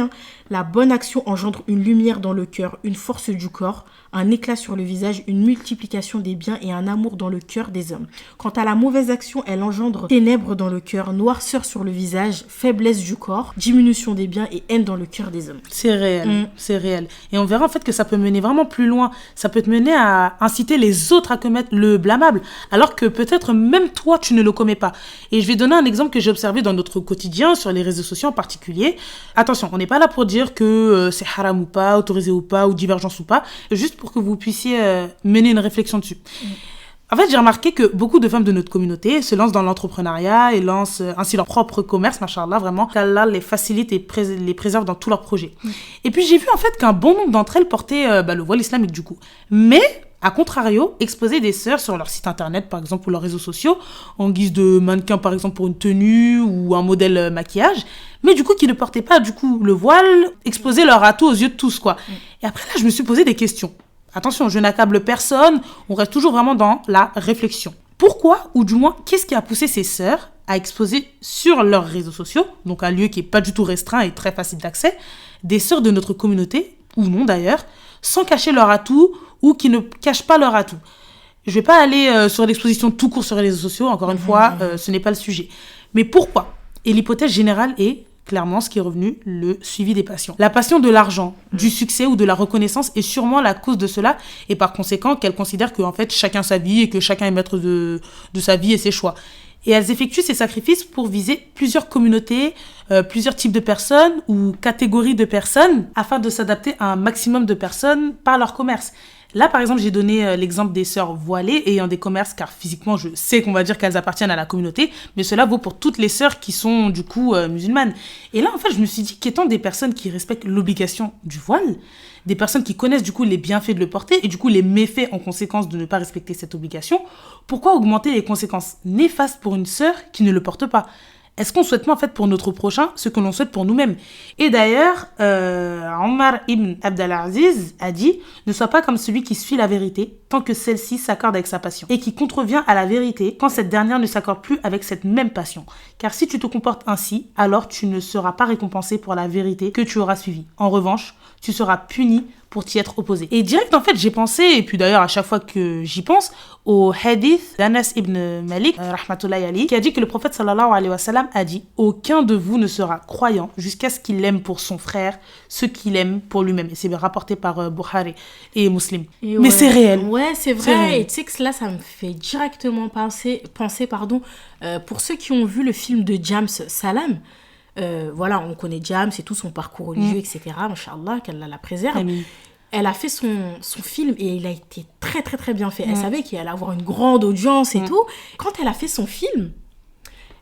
la bonne action engendre une lumière dans le cœur, une force du corps, un éclat sur le visage, une multiplication des biens et un amour dans le cœur des hommes. Quant à la mauvaise action, elle engendre ténèbres dans le cœur, noirceur sur le visage, faiblesse du corps, diminution des biens et haine dans le cœur des hommes. C'est réel, c'est réel. Et on verra en fait que ça peut mener vraiment plus loin. Ça peut te mener à inciter les autres à commettre le blâmable, alors que peut-être même toi, tu ne le commets pas. Et je vais donner un exemple que j'ai observé dans notre quotidien, sur les réseaux sociaux en particulier. Attention, on n'est pas là pour dire que c'est haram ou pas, autorisé ou pas, ou divergence ou pas, juste pour que vous puissiez mener une réflexion dessus. En fait, j'ai remarqué que beaucoup de femmes de notre communauté se lancent dans l'entrepreneuriat et lancent ainsi leur propre commerce, machallah, vraiment, qu'Allah les facilite et les préserve dans tous leurs projets. Et puis, j'ai vu en fait qu'un bon nombre d'entre elles portaient le voile islamique du coup. Mais, à contrario, exposaient des sœurs sur leur site internet, par exemple, ou leurs réseaux sociaux, en guise de mannequin, par exemple, pour une tenue ou un modèle maquillage, mais du coup, qui ne portaient pas, du coup, le voile, exposaient leur atout aux yeux de tous, quoi. Et après, là, je me suis posé des questions. Attention, je n'accable personne, on reste toujours vraiment dans la réflexion. Pourquoi, ou du moins, qu'est-ce qui a poussé ces sœurs à exposer sur leurs réseaux sociaux, donc un lieu qui n'est pas du tout restreint et très facile d'accès, des sœurs de notre communauté, ou non d'ailleurs, sans cacher leur atout ou qui ne cachent pas leur atout. Je ne vais pas aller sur l'exposition tout court sur les réseaux sociaux, encore une fois, ce n'est pas le sujet. Mais pourquoi ? Et l'hypothèse générale est clairement ce qui est revenu, le suivi des passions. La passion de l'argent, du succès ou de la reconnaissance est sûrement la cause de cela, et par conséquent qu'elles considèrent que en fait, chacun sa vie et que chacun est maître de sa vie et ses choix. Et elles effectuent ces sacrifices pour viser plusieurs communautés, plusieurs types de personnes ou catégories de personnes, afin de s'adapter à un maximum de personnes par leur commerce. Là, par exemple, j'ai donné l'exemple des sœurs voilées ayant des commerces, car physiquement, je sais qu'on va dire qu'elles appartiennent à la communauté, mais cela vaut pour toutes les sœurs qui sont, du coup, musulmanes. Et là, en fait, je me suis dit qu'étant des personnes qui respectent l'obligation du voile, des personnes qui connaissent, du coup, les bienfaits de le porter et, du coup, les méfaits en conséquence de ne pas respecter cette obligation, pourquoi augmenter les conséquences néfastes pour une sœur qui ne le porte pas ? Est-ce qu'on souhaite pas en fait pour notre prochain ce que l'on souhaite pour nous-mêmes ? Et d'ailleurs, Omar ibn Abdelaziz a dit « Ne sois pas comme celui qui suit la vérité tant que celle-ci s'accorde avec sa passion et qui contrevient à la vérité quand cette dernière ne s'accorde plus avec cette même passion. Car si tu te comportes ainsi, alors tu ne seras pas récompensé pour la vérité que tu auras suivie. En revanche, tu seras puni pour t'y être opposé. » Et direct, en fait, j'ai pensé, et puis d'ailleurs, à chaque fois que j'y pense, au hadith d'Anas ibn Malik, rahmatullahi alayhi, qui a dit que le prophète sallallahu alayhi wa sallam a dit « Aucun de vous ne sera croyant jusqu'à ce qu'il aime pour son frère ce qu'il aime pour lui-même. » Et c'est rapporté par Bukhari et Muslim. Et mais c'est réel. Ouais, c'est vrai. C'est réel. Et tu sais que là, ça me fait directement penser pour ceux qui ont vu le film de James Salam, voilà, on connaît James et tout son parcours religieux, etc. Masha'Allah, qu'Allah la préserve. Amin. Elle a fait son film et il a été très très très bien fait. Elle savait qu'il allait avoir une grande audience et tout. Quand elle a fait son film,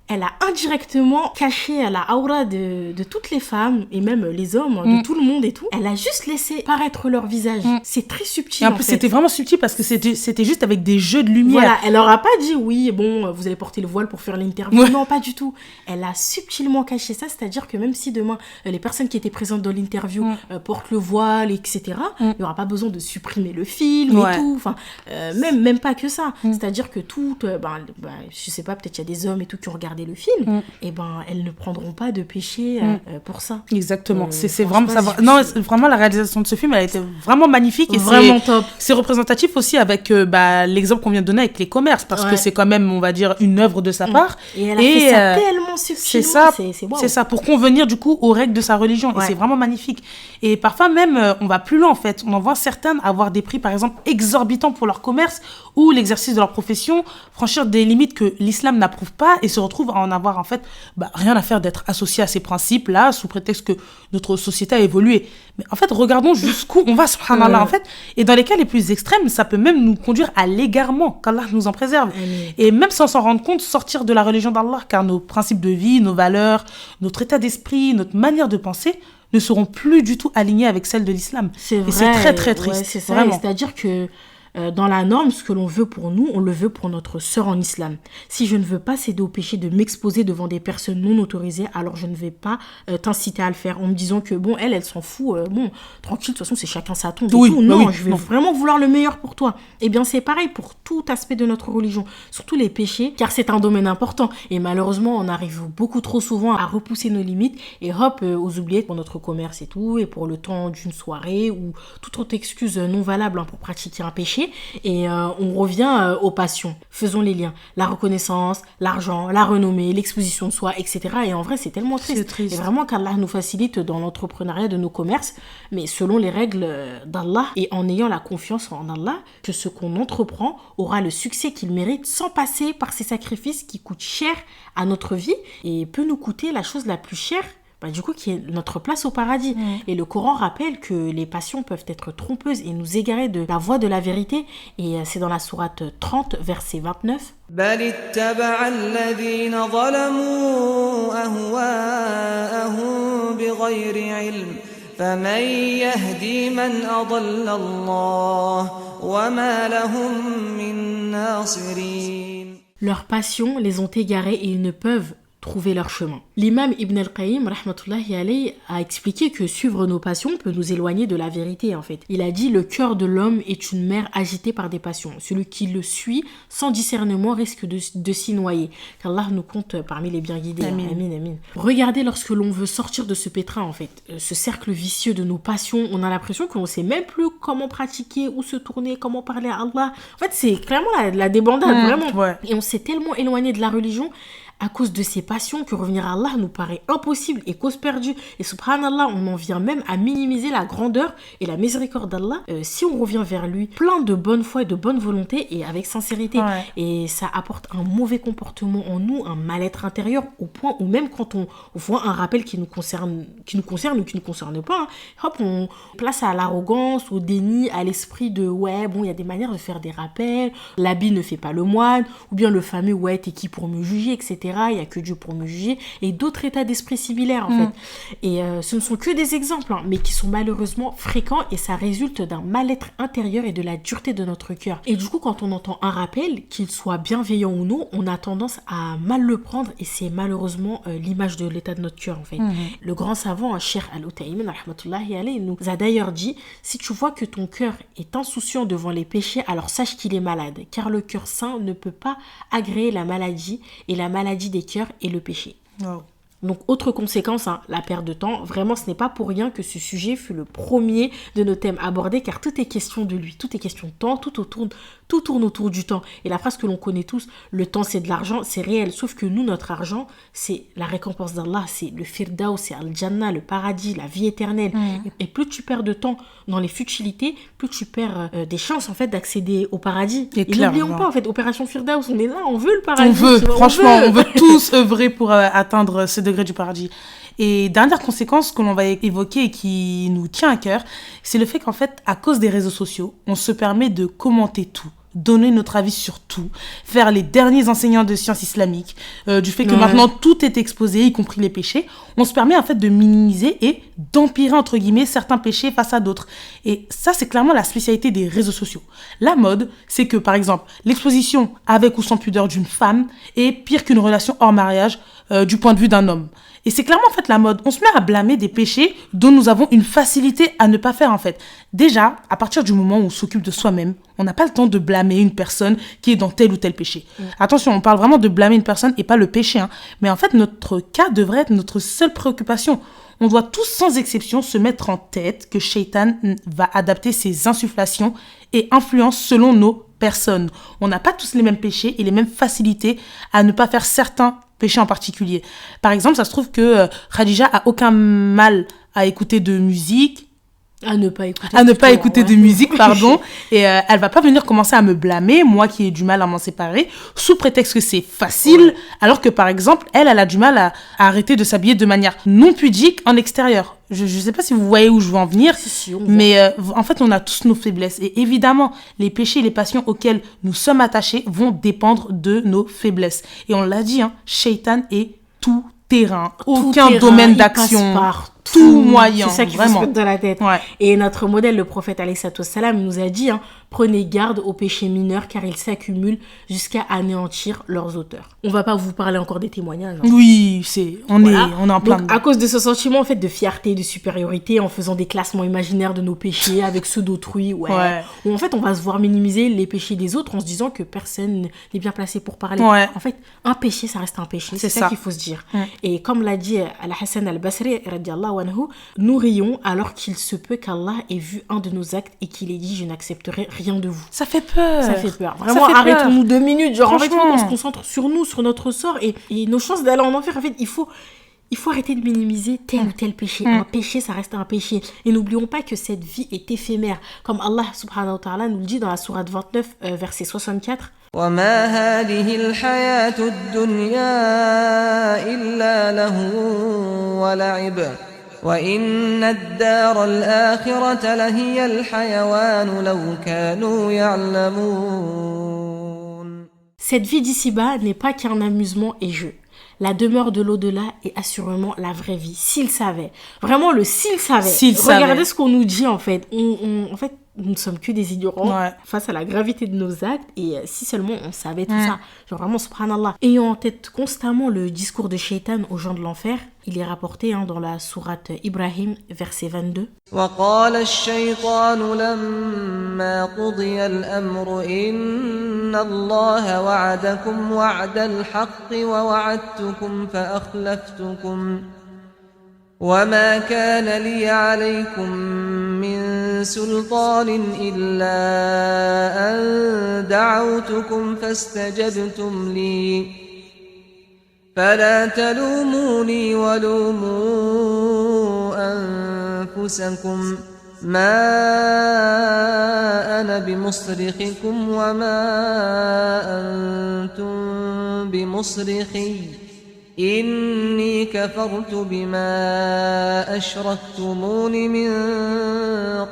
elle a indirectement caché à la aura de toutes les femmes et même les hommes, de tout le monde et tout. Elle a juste laissé paraître leur visage. C'est très subtil. Et en plus, c'était vraiment subtil parce que c'était juste avec des jeux de lumière. Voilà, elle leur a pas dit oui, bon, vous allez porter le voile pour faire l'interview. Ouais. Non, pas du tout. Elle a subtilement caché ça, c'est-à-dire que même si demain les personnes qui étaient présentes dans l'interview portent le voile, etc., il n'y aura pas besoin de supprimer le film et tout. Enfin, même pas que ça. C'est-à-dire que tout, je sais pas, peut-être il y a des hommes et tout qui ont regardé le film, et elles ne prendront pas de péché pour ça. Exactement. C'est je vraiment pense ça. pas Non, vraiment la réalisation de ce film, elle a été vraiment magnifique et Vraiment top. c'est représentatif aussi avec l'exemple qu'on vient de donner avec les commerces parce que c'est quand même, on va dire, une œuvre de sa part. Et elle a fait ça tellement subtilement. C'est ça, pour convenir du coup aux règles de sa religion. Et c'est vraiment magnifique. Et parfois même, on va plus loin en fait. On en voit certaines avoir des prix par exemple exorbitants pour leur commerce ou l'exercice de leur profession, franchir des limites que l'islam n'approuve pas et se retrouvent à en avoir en fait rien à faire d'être associé à ces principes-là sous prétexte que notre société a évolué. Mais en fait, regardons jusqu'où on va, subhanallah, en fait. Et dans les cas les plus extrêmes, ça peut même nous conduire à l'égarement, qu'Allah nous en préserve. Et même sans s'en rendre compte, sortir de la religion d'Allah, car nos principes de vie, nos valeurs, notre état d'esprit, notre manière de penser ne seront plus du tout alignés avec celles de l'islam. C'est vrai. Et c'est très très triste. Ouais, c'est ça. Vraiment. C'est-à-dire que Dans la norme, ce que l'on veut pour nous, on le veut pour notre sœur en islam. Si je ne veux pas céder au péché de m'exposer devant des personnes non autorisées, alors je ne vais pas t'inciter à le faire en me disant que bon, elle s'en fout, bon, tranquille, de toute façon, c'est chacun sa tombe. Oui, tout. Non, oui, je vais non. vraiment vouloir le meilleur pour toi. Eh bien, c'est pareil pour tout aspect de notre religion, surtout les péchés, car c'est un domaine important. Et malheureusement, on arrive beaucoup trop souvent à repousser nos limites et hop, aux oubliettes pour notre commerce et tout, et pour le temps d'une soirée ou toute autre excuse non valable pour pratiquer un péché. Et on revient aux passions. Faisons les liens. La reconnaissance, l'argent, la renommée, l'exposition de soi, etc. Et en vrai, c'est tellement triste. C'est triste. Et vraiment qu'Allah nous facilite dans l'entrepreneuriat de nos commerces, mais selon les règles d'Allah et en ayant la confiance en Allah que ce qu'on entreprend aura le succès qu'il mérite sans passer par ces sacrifices qui coûtent cher à notre vie et peut nous coûter la chose la plus chère, du coup, qui est notre place au paradis. Et le Coran rappelle que les passions peuvent être trompeuses et nous égarer de la voie de la vérité. Et c'est dans la sourate 30, verset 29. بل اتبع الذين ظلموا أهواءهم بغير علم فمن يهدي من أضل الله وما لهم من ناصرين. Leurs passions les ont égarés et ils ne peuvent trouver leur chemin. L'imam Ibn al-Qayyim, rahmatullahi alayhi, a expliqué que suivre nos passions peut nous éloigner de la vérité en fait. Il a dit: le cœur de l'homme est une mer agitée par des passions. Celui qui le suit sans discernement risque de s'y noyer. Qu'Allah nous compte parmi les bien guidés. Amin. Amin, amin. Regardez, lorsque l'on veut sortir de ce pétrin en fait, ce cercle vicieux de nos passions, on a l'impression qu'on ne sait même plus comment pratiquer, où se tourner, comment parler à Allah. En fait, c'est clairement la débandade, vraiment. Ouais. Et on s'est tellement éloigné de la religion à cause de ces passions que revenir à Allah nous paraît impossible et cause perdue. Et subhanallah, on en vient même à minimiser la grandeur et la miséricorde d'Allah si on revient vers lui plein de bonne foi et de bonne volonté et avec sincérité. Ouais. Et ça apporte un mauvais comportement en nous, un mal-être intérieur, au point où même quand on voit un rappel qui nous concerne ou qui ne concerne pas, hop, on place à l'arrogance, au déni, à l'esprit de ouais, bon, il y a des manières de faire des rappels, l'habit ne fait pas le moine, ou bien le fameux ouais, t'es qui pour me juger, etc. Il n'y a que Dieu pour me juger, et d'autres états d'esprit similaires en fait. Et ce ne sont que des exemples, mais qui sont malheureusement fréquents, et ça résulte d'un mal-être intérieur et de la dureté de notre cœur. Et du coup, quand on entend un rappel, qu'il soit bienveillant ou non, on a tendance à mal le prendre, et c'est malheureusement l'image de l'état de notre cœur en fait. Le grand savant, Cheikh Al-Utaymin, rahmatullahi alayhi, nous a d'ailleurs dit: si tu vois que ton cœur est insouciant devant les péchés, alors sache qu'il est malade, car le cœur sain ne peut pas agréer la maladie, et la maladie des cœurs et le péché. Wow. Donc, autre conséquence, la perte de temps. Vraiment, ce n'est pas pour rien que ce sujet fut le premier de nos thèmes abordés, car tout est question de lui, tout est question de temps, tout tourne autour du temps. Et la phrase que l'on connaît tous, le temps c'est de l'argent, c'est réel. Sauf que nous, notre argent, c'est la récompense d'Allah, c'est le firdaus, c'est Al-Jannah, le paradis, la vie éternelle. Et plus tu perds de temps dans les futilités, plus tu perds des chances en fait d'accéder au paradis. Et n'oublions pas en fait, opération firdaus, on est là, on veut le paradis. On veut tous œuvrer pour atteindre ce degré du paradis. Et dernière conséquence que l'on va évoquer et qui nous tient à cœur, c'est le fait qu'en fait, à cause des réseaux sociaux, on se permet de commenter tout, donner notre avis sur tout, faire les derniers enseignants de sciences islamiques, du fait que maintenant tout est exposé, y compris les péchés. On se permet en fait de minimiser et d'empirer entre guillemets certains péchés face à d'autres. Et ça, c'est clairement la spécialité des réseaux sociaux. La mode, c'est que par exemple, l'exposition avec ou sans pudeur d'une femme est pire qu'une relation hors mariage du point de vue d'un homme. Et c'est clairement en fait la mode. On se met à blâmer des péchés dont nous avons une facilité à ne pas faire en fait. Déjà, à partir du moment où on s'occupe de soi-même, on n'a pas le temps de blâmer une personne qui est dans tel ou tel péché. Attention, on parle vraiment de blâmer une personne et pas le péché. Mais en fait, notre cas devrait être notre seule préoccupation. On doit tous sans exception se mettre en tête que Shaitan va adapter ses insufflations et influences selon nos personnes. On n'a pas tous les mêmes péchés et les mêmes facilités à ne pas faire certains péché en particulier. Par exemple, ça se trouve que Khadija a aucun mal à écouter de musique, à ne pas écouter de musique, pardon, et elle va pas venir commencer à me blâmer, moi qui ai du mal à m'en séparer, sous prétexte que c'est facile, alors que par exemple, elle a du mal à arrêter de s'habiller de manière non pudique en extérieur. Je sais pas si vous voyez où je veux en venir, mais en fait, on a tous nos faiblesses. Et évidemment, les péchés et les passions auxquels nous sommes attachés vont dépendre de nos faiblesses. Et on l'a dit, Shaitan est tout terrain, aucun domaine d'action, tout moyen. C'est ça qui vraiment se met dans la tête. Ouais. Et notre modèle, le prophète alayhi salatu wassalam, nous a dit Prenez garde aux péchés mineurs car ils s'accumulent jusqu'à anéantir leurs auteurs. On va pas vous parler encore des témoignages. Hein. Oui, on est en plein Donc, dedans. à cause de ce sentiment en fait de fierté, de supériorité, en faisant des classements imaginaires de nos péchés avec ceux d'autrui, où en fait on va se voir minimiser les péchés des autres en se disant que personne n'est bien placé pour parler. Ouais. En fait, un péché, ça reste un péché. C'est ça ça qu'il faut se dire. Et comme l'a dit Al-Hassan al-Basri, radiallahu anhu, nous rions alors qu'il se peut qu'Allah ait vu un de nos actes et qu'il ait dit « Je n'accepterai rien de vous ». Ça fait peur. Ça fait peur. Vraiment, arrêtons-nous 2 minutes. Genre, en fait, il faut Franchement. qu'on se concentre sur nous, sur notre sort et nos chances d'aller en enfer. En fait, il faut arrêter de minimiser tel ou tel péché. Un péché, ça reste un péché. Et n'oublions pas que cette vie est éphémère. Comme Allah subhanahu wa ta'ala nous le dit dans la sourate 29, verset 64. وما هذه الحياة الدنيا إلا لهو ولعب وإن الدار الآخرة لهي الحيوان لو كانوا يعلمون. Cette vie d'ici-bas n'est pas qu'un amusement et jeu. La demeure de l'au-delà est assurément la vraie vie. S'ils savaient. Vraiment, s'ils savaient. Regardez ce qu'on nous dit, en fait. En fait, nous ne sommes que des ignorants face à la gravité de nos actes. Et si seulement on savait tout ça. Genre vraiment, subhanallah. Ayant en tête constamment le discours de Shaitan aux gens de l'enfer, il est rapporté dans la sourate Ibrahim, verset 22. وقال الشيطان لما قضي الأمر إن الله وعدكم وعد الحق ووعدتكم فأخلفتكم وما كان لي عليكم من سلطان إلا أن دعوتكم فاستجبتم لي فلا تلوموني ولوموا أنفسكم ما أنا بمصرخكم وما أنتم بمصرخي إني كفرت بما أشركتمون من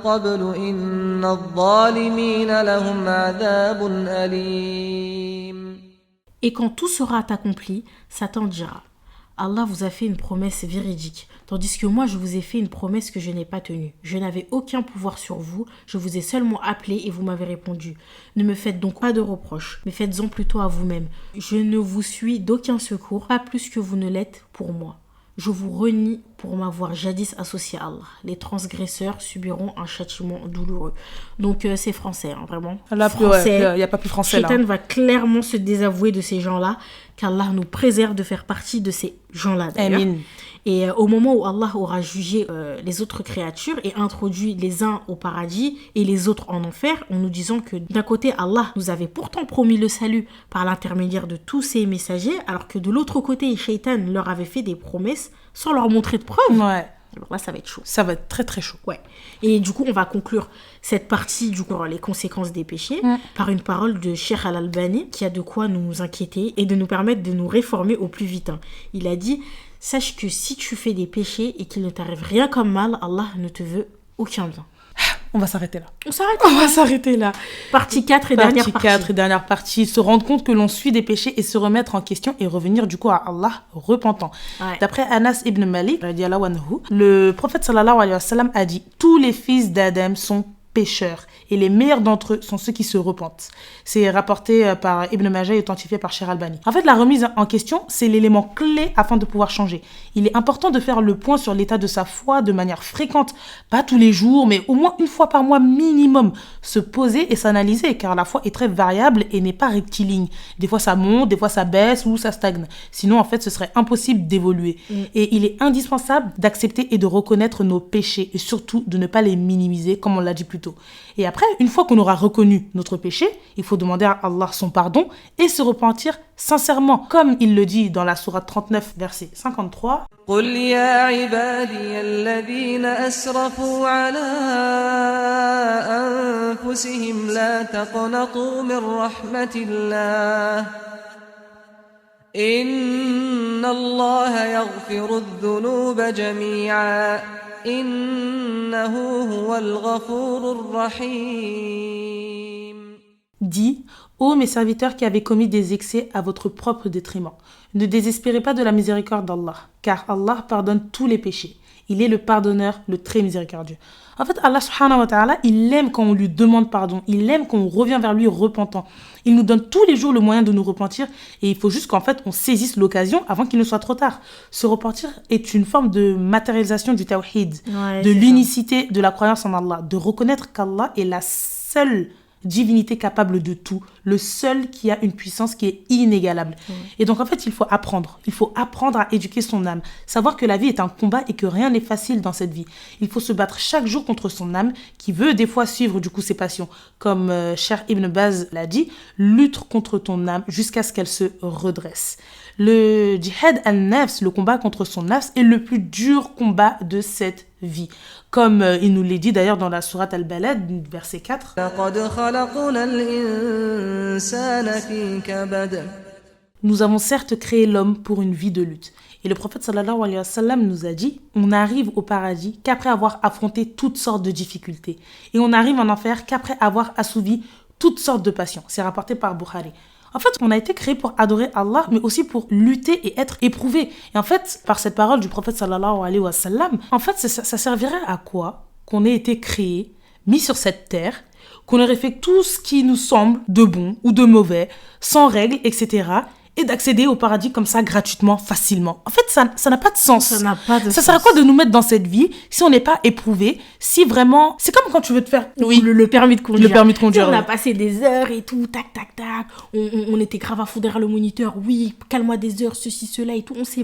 قبل إن الظالمين لهم عذاب أليم. Et quand tout sera accompli, Satan dira « Allah vous a fait une promesse véridique, tandis que moi je vous ai fait une promesse que je n'ai pas tenue. Je n'avais aucun pouvoir sur vous, je vous ai seulement appelé et vous m'avez répondu. Ne me faites donc pas de reproches, mais faites-en plutôt à vous-même. Je ne vous suis d'aucun secours, pas plus que vous ne l'êtes pour moi. Je vous renie pour m'avoir jadis associé à Allah. Les transgresseurs subiront un châtiment douloureux. » Donc c'est français, vraiment. Là, français. Il n'y a pas plus français là. Shaitan va clairement se désavouer de ces gens-là, qu'Allah nous préserve de faire partie de ces gens-là d'ailleurs. Amin. Et au moment où Allah aura jugé les autres créatures et introduit les uns au paradis et les autres en enfer, en nous disant que d'un côté Allah nous avait pourtant promis le salut par l'intermédiaire de tous ses messagers, alors que de l'autre côté Shaitan leur avait fait des promesses sans leur montrer de preuves. Ouais. Alors là ça va être chaud. Ça va être très très chaud. Ouais. Et du coup on va conclure cette partie du coup les conséquences des péchés par une parole de Cheikh Al-Albani qui a de quoi nous inquiéter et de nous permettre de nous réformer au plus vite. Il a dit: sache que si tu fais des péchés et qu'il ne t'arrive rien comme mal, Allah ne te veut aucun bien. On va s'arrêter là. On va s'arrêter là. Partie 4 et dernière partie. Partie 4 et dernière partie. Se rendre compte que l'on suit des péchés et se remettre en question et revenir du coup à Allah repentant. Ouais. D'après Anas ibn Malik, radiallahu anhu, le prophète sallallahu alayhi wa sallam a dit: tous les fils d'Adam sont pécheurs et les meilleurs d'entre eux sont ceux qui se repentent. C'est rapporté par Ibn Majah et authentifié par Cheikh Albani. En fait, la remise en question, c'est l'élément clé afin de pouvoir changer. Il est important de faire le point sur l'état de sa foi de manière fréquente, pas tous les jours, mais au moins une fois par mois minimum. Se poser et s'analyser, car la foi est très variable et n'est pas rectiligne. Des fois ça monte, des fois ça baisse ou ça stagne. Sinon, en fait, ce serait impossible d'évoluer. Et il est indispensable d'accepter et de reconnaître nos péchés et surtout de ne pas les minimiser, comme on l'a dit plus tôt. Et après, une fois qu'on aura reconnu notre péché, il faut demander à Allah son pardon et se repentir sincèrement, comme il le dit dans la sourate 39, verset 53. قل يا عبادي الذين أسرفوا على أنفسهم لا تقنطوا من رحمة الله إن الله يغفر الذنوب جميعا إنه هو الغفور الرحيم. Dis, ô mes serviteurs qui avez commis des excès à votre propre détriment, ne désespérez pas de la miséricorde d'Allah, car Allah pardonne tous les péchés. Il est le pardonneur, le très miséricordieux. En fait, Allah subhanahu wa ta'ala, il aime quand on lui demande pardon. Il aime quand on revient vers lui repentant. Il nous donne tous les jours le moyen de nous repentir et il faut juste qu'en fait, on saisisse l'occasion avant qu'il ne soit trop tard. Se repentir est une forme de matérialisation du tawhid, de l'unicité de la croyance en Allah, de reconnaître qu'Allah est la seule divinité capable de tout, le seul qui a une puissance qui est inégalable. Et donc en fait, il faut apprendre à éduquer son âme, savoir que la vie est un combat et que rien n'est facile dans cette vie. Il faut se battre chaque jour contre son âme qui veut des fois suivre du coup ses passions. Comme Cheikh Ibn Baz l'a dit, lutte contre ton âme jusqu'à ce qu'elle se redresse. Le jihad al-nafs, le combat contre son nafs, est le plus dur combat de cette vie. Comme il nous l'a dit d'ailleurs dans la sourate Al-Balad, verset 4. Nous avons certes créé l'homme pour une vie de lutte. Et le prophète sallallahu alayhi wa sallam nous a dit, on n'arrive au paradis qu'après avoir affronté toutes sortes de difficultés. Et on n'arrive en enfer qu'après avoir assouvi toutes sortes de passions. C'est rapporté par Bukhari. En fait, on a été créé pour adorer Allah, mais aussi pour lutter et être éprouvé. Et en fait, par cette parole du prophète sallallahu alayhi wa sallam, en fait, ça servirait à quoi qu'on ait été créé, mis sur cette terre, qu'on aurait fait tout ce qui nous semble de bon ou de mauvais, sans règles, etc., et d'accéder au paradis comme ça, gratuitement, facilement. En fait, ça n'a pas de sens. Ça sert à quoi de nous mettre dans cette vie si on n'est pas éprouvé, si vraiment... C'est comme quand tu veux te faire... Oui, le permis de conduire. Le permis de conduire, on a passé des heures et tout, tac, tac, tac. On était grave à fond derrière le moniteur. Oui, calme-moi des heures, ceci, cela et tout. On s'est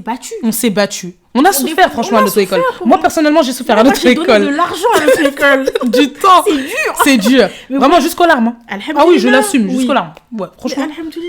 battu. On a souffert, franchement, à notre-école. Moi, personnellement, j'ai souffert à notre école. J'ai donné de l'argent à notre école. Du temps. C'est dur. Vraiment, jusqu'aux larmes. Ah oui, je l'assume, jusqu'aux larmes. Ouais, franchement.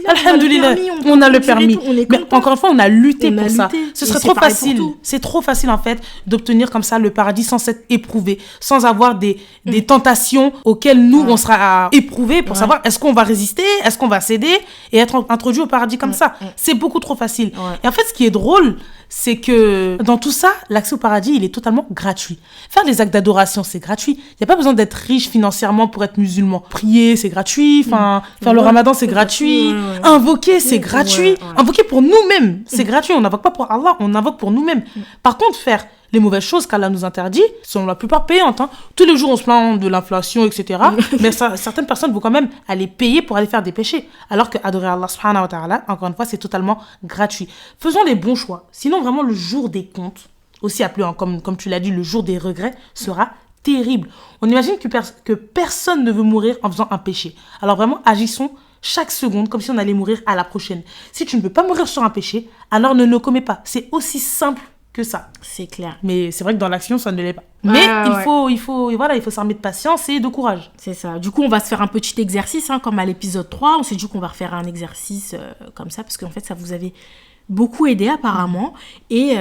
Alhamdoulilah. On a le permis. Mais encore une fois, on a lutté pour ça. Ce serait trop facile. C'est trop facile, en fait, d'obtenir comme ça le paradis sans s'être éprouvé, sans avoir des tentations auxquelles nous, on sera éprouvés pour savoir est-ce qu'on va résister, est-ce qu'on va céder et être introduit au paradis comme ça. C'est beaucoup trop facile. Et en fait, ce qui est drôle, c'est que dans tout ça, l'accès au paradis, il est totalement gratuit. Faire les actes d'adoration, c'est gratuit. Il n'y a pas besoin d'être riche financièrement pour être musulman. Prier, c'est gratuit. Faire le ramadan, c'est gratuit. Invoquer, c'est gratuit. Invoquer pour nous-mêmes, c'est gratuit. On n'invoque pas pour Allah, on invoque pour nous-mêmes. Par contre, faire les mauvaises choses qu'Allah nous interdit sont la plupart payantes. Tous les jours, on se plaint de l'inflation, etc. Mais certaines personnes vont quand même aller payer pour aller faire des péchés. Alors que adorer Allah subhanahu wa ta'ala, encore une fois, c'est totalement gratuit. Faisons les bons choix. Sinon, vraiment, le jour des comptes, aussi appelé, comme tu l'as dit, le jour des regrets, sera terrible. On imagine que personne ne veut mourir en faisant un péché. Alors vraiment, agissons chaque seconde comme si on allait mourir à la prochaine. Si tu ne veux pas mourir sur un péché, alors ne le commets pas. C'est aussi simple que ça. C'est clair. Mais c'est vrai que dans l'action, ça ne l'est pas. Mais il faut s'armer de patience et de courage. C'est ça. Du coup, on va se faire un petit exercice, comme à l'épisode 3. On s'est dit qu'on va refaire un exercice comme ça, parce qu'en fait, ça vous avait beaucoup aidé apparemment. Et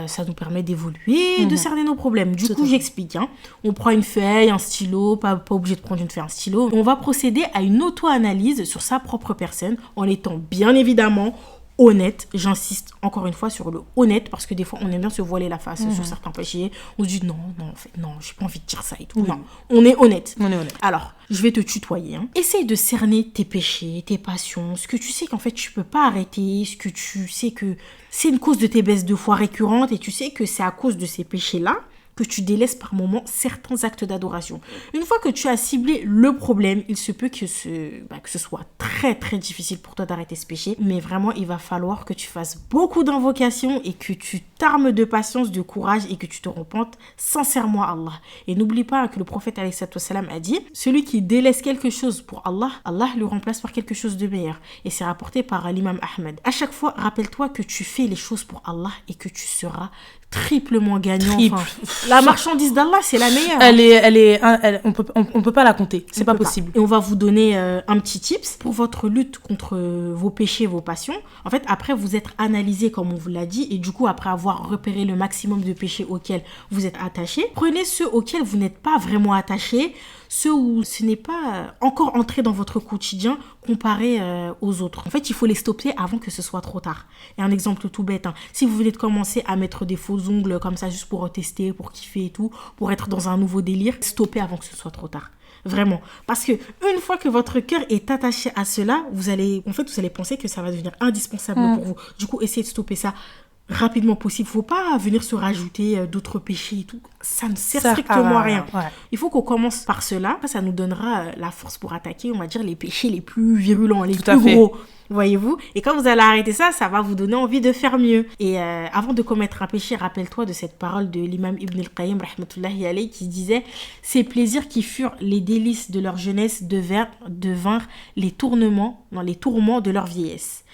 ça nous permet d'évoluer et de cerner nos problèmes. Du coup, j'explique. On prend une feuille, un stylo, pas obligé de prendre une feuille, un stylo. On va procéder à une auto-analyse sur sa propre personne, en étant bien évidemment honnête. J'insiste encore une fois sur le honnête, parce que des fois on aime bien se voiler la face sur certains péchés. On se dit non, en fait, non, j'ai pas envie de dire ça et tout. Non, on est honnête. Alors, je vais te tutoyer. Essaye de cerner tes péchés, tes passions, ce que tu sais qu'en fait tu peux pas arrêter, ce que tu sais que c'est une cause de tes baisses de foi récurrentes et tu sais que c'est à cause de ces péchés-là que tu délaisses par moments certains actes d'adoration. Une fois que tu as ciblé le problème, il se peut que ce soit très très difficile pour toi d'arrêter ce péché, mais vraiment il va falloir que tu fasses beaucoup d'invocations et que tu t'armes de patience, de courage et que tu te repentes sincèrement à Allah. Et n'oublie pas que le prophète alayhi salam a dit, celui qui délaisse quelque chose pour Allah, Allah le remplace par quelque chose de meilleur. Et c'est rapporté par l'imam Ahmed. À chaque fois, rappelle-toi que tu fais les choses pour Allah et que tu seras triplement gagnant. La marchandise d'Allah, c'est la meilleure. On peut pas la compter. C'est pas possible. Et on va vous donner un petit tips pour votre lutte contre vos péchés, vos passions. En fait, après vous êtes analysé, comme on vous l'a dit, et du coup, après avoir repéré le maximum de péchés auxquels vous êtes attaché, prenez ceux auxquels vous n'êtes pas vraiment attaché, ceux où ce n'est pas encore entré dans votre quotidien comparé aux autres. En fait, il faut les stopper avant que ce soit trop tard. Et un exemple tout bête, si vous venez de commencer à mettre des faux ongles comme ça juste pour tester, pour kiffer et tout, pour être dans un nouveau délire, stoppez avant que ce soit trop tard. Vraiment. Parce que une fois que votre cœur est attaché à cela, vous allez penser que ça va devenir indispensable pour vous. Du coup, essayez de stopper ça rapidement possible. Faut pas venir se rajouter d'autres péchés et tout. Ça ne sert Ça strictement à rien. Ouais. Il faut qu'on commence par cela. Ça nous donnera la force pour attaquer, on va dire, les péchés les plus virulents, les Tout à plus fait. gros. Voyez-vous? Et quand vous allez arrêter ça, ça va vous donner envie de faire mieux. Et avant de commettre un péché, rappelle-toi de cette parole de l'imam Ibn al-Qayyim, rahmatullahi alayhi, qui disait « Ces plaisirs qui furent les délices de leur jeunesse devinrent les tourments de leur vieillesse. »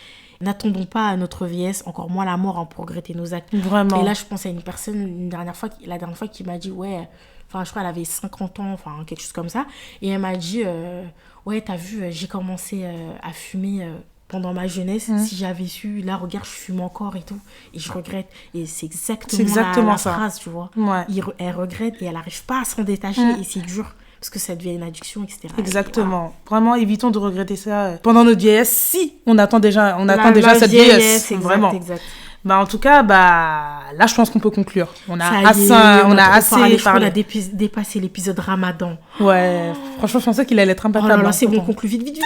N'attendons pas à notre vieillesse, encore moins la mort, pour regretter nos actes. Vraiment. Et là, je pense à une personne, la dernière fois, qui m'a dit « Ouais... » Enfin, je crois qu'elle avait 50 ans, enfin, quelque chose comme ça. Et elle m'a dit « Ouais, t'as vu, j'ai commencé à fumer... pendant ma jeunesse, si j'avais su, là, regarde, je fume encore et tout, et je regrette. » Et c'est exactement la ça. Phrase, tu vois. Ouais. Elle regrette et elle n'arrive pas à s'en détacher, et c'est dur, parce que ça devient une addiction, etc. Exactement. Vraiment, évitons de regretter ça pendant notre vieillesse, si on attend déjà La cette vieillesse. exact, Vraiment. Exact. En tout cas, là, je pense qu'on peut conclure. On a Ça assez y est, on a assez parlé. On parlé. a dépassé l'épisode Ramadan. Ouais, franchement, je pensais qu'il allait être Oh imbattable. là là, c'est bon, on conclut vite.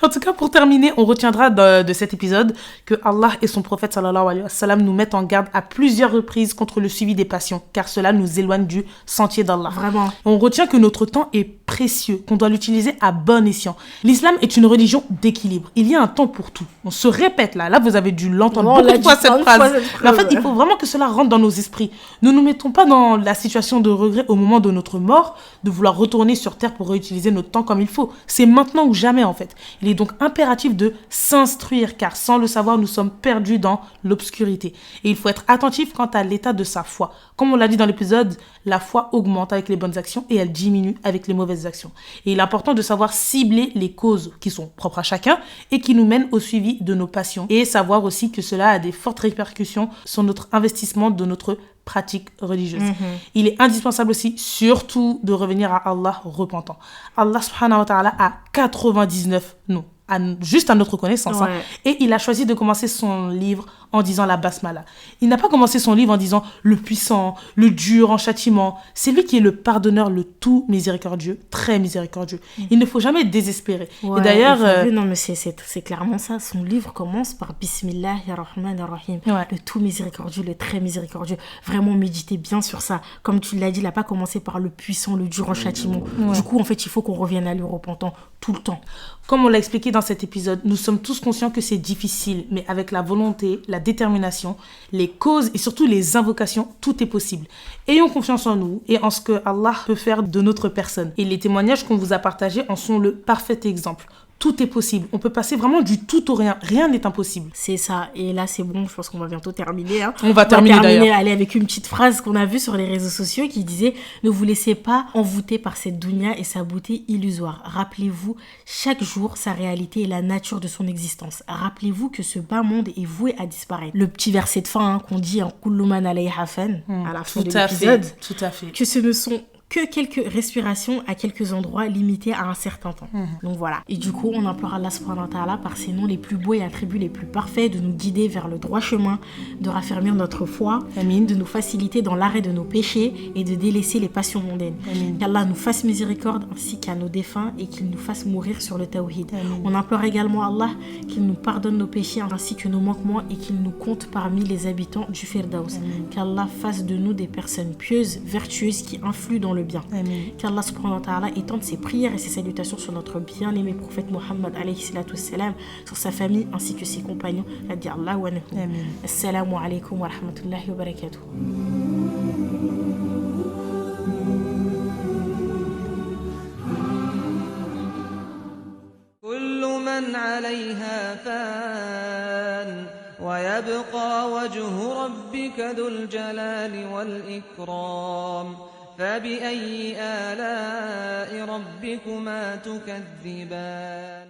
En tout cas, pour terminer, on retiendra de cet épisode que Allah et son prophète sallallahu alayhi wa sallam nous mettent en garde à plusieurs reprises contre le suivi des passions, car cela nous éloigne du sentier d'Allah. Vraiment. On retient que notre temps est précieux, qu'on doit l'utiliser à bon escient. L'islam est une religion d'équilibre. Il y a un temps pour tout. On se répète là. Là, vous avez dû l'entendre beaucoup de fois cette phrase. Mais en fait, il faut vraiment que cela rentre dans nos esprits. Ne nous mettons pas dans la situation de regret au moment de notre mort, de vouloir retourner sur Terre pour réutiliser notre temps comme il faut. C'est maintenant ou jamais, en fait. Il est donc impératif de s'instruire, car sans le savoir, nous sommes perdus dans l'obscurité. Et il faut être attentif quant à l'état de sa foi. Comme on l'a dit dans l'épisode, la foi augmente avec les bonnes actions et elle diminue avec les mauvaises actions. Et il est important de savoir cibler les causes qui sont propres à chacun et qui nous mènent au suivi de nos passions. Et savoir aussi que cela a des fortes répercussions sur notre investissement de notre pratique religieuse. Il est indispensable aussi, surtout, de revenir à Allah repentant. Allah subhanahu wa ta'ala a 99 noms. Juste à notre connaissance. Ouais. Et il a choisi de commencer son livre en disant la basmala. Il n'a pas commencé son livre en disant le puissant, le dur en châtiment. C'est lui qui est le pardonneur, le tout miséricordieux, très miséricordieux. Il ne faut jamais désespérer. Ouais, et d'ailleurs... non, mais c'est clairement ça. Son livre commence par Bismillahirrahmanirrahim. Ouais. Le tout miséricordieux, le très miséricordieux. Vraiment méditez bien sur ça. Comme tu l'as dit, il n'a pas commencé par le puissant, le dur en châtiment. Ouais. Du coup, en fait, il faut qu'on revienne à lui repentant tout le temps. Comme on l'a expliqué dans cet épisode, nous sommes tous conscients que c'est difficile, mais avec la volonté, la détermination, les causes et surtout les invocations, tout est possible. Ayons confiance en nous et en ce que Allah peut faire de notre personne. Et les témoignages qu'on vous a partagés en sont le parfait exemple. Tout est possible. On peut passer vraiment du tout au rien. Rien n'est impossible. C'est ça. Et là, c'est bon. Je pense qu'on va bientôt terminer. Hein. On va terminer d'ailleurs. Allez, avec une petite phrase qu'on a vue sur les réseaux sociaux qui disait « Ne vous laissez pas envoûter par cette dunya et sa beauté illusoire. Rappelez-vous chaque jour sa réalité et la nature de son existence. Rappelez-vous que ce bas monde est voué à disparaître. » Le petit verset de fin qu'on dit en « Kullu man alayha fan » à la fin de l'épisode. Tout à fait. Que ce ne sont que quelques respirations à quelques endroits limités à un certain temps. Donc voilà. Et du coup, on implore Allah subhanahu wa ta'ala par ses noms les plus beaux et attributs les plus parfaits de nous guider vers le droit chemin, de raffermir notre foi, Amin. de nous faciliter dans l'arrêt de nos péchés et de délaisser les passions mondaines. Amin. Qu'Allah nous fasse miséricorde ainsi qu'à nos défunts et qu'il nous fasse mourir sur le tawhid. Amin. On implore également Allah qu'il nous pardonne nos péchés ainsi que nos manquements et qu'il nous compte parmi les habitants du Firdaus. Qu'Allah fasse de nous des personnes pieuses, vertueuses qui influent dans le bien. Amin. Qu'Allah subhanahu wa ta'ala étende ses prières et ses salutations sur notre bien-aimé prophète Muhammad alayhi salatu wassalam, sur sa famille ainsi que ses compagnons. Radiallahu anhu. Amin. Assalamu alaikum wa rahmatullahi wa barakatuh. كل من عليها فان ويبقى وجه ربك ذو الجلال والإكرام فبأي آلاء ربكما تكذبان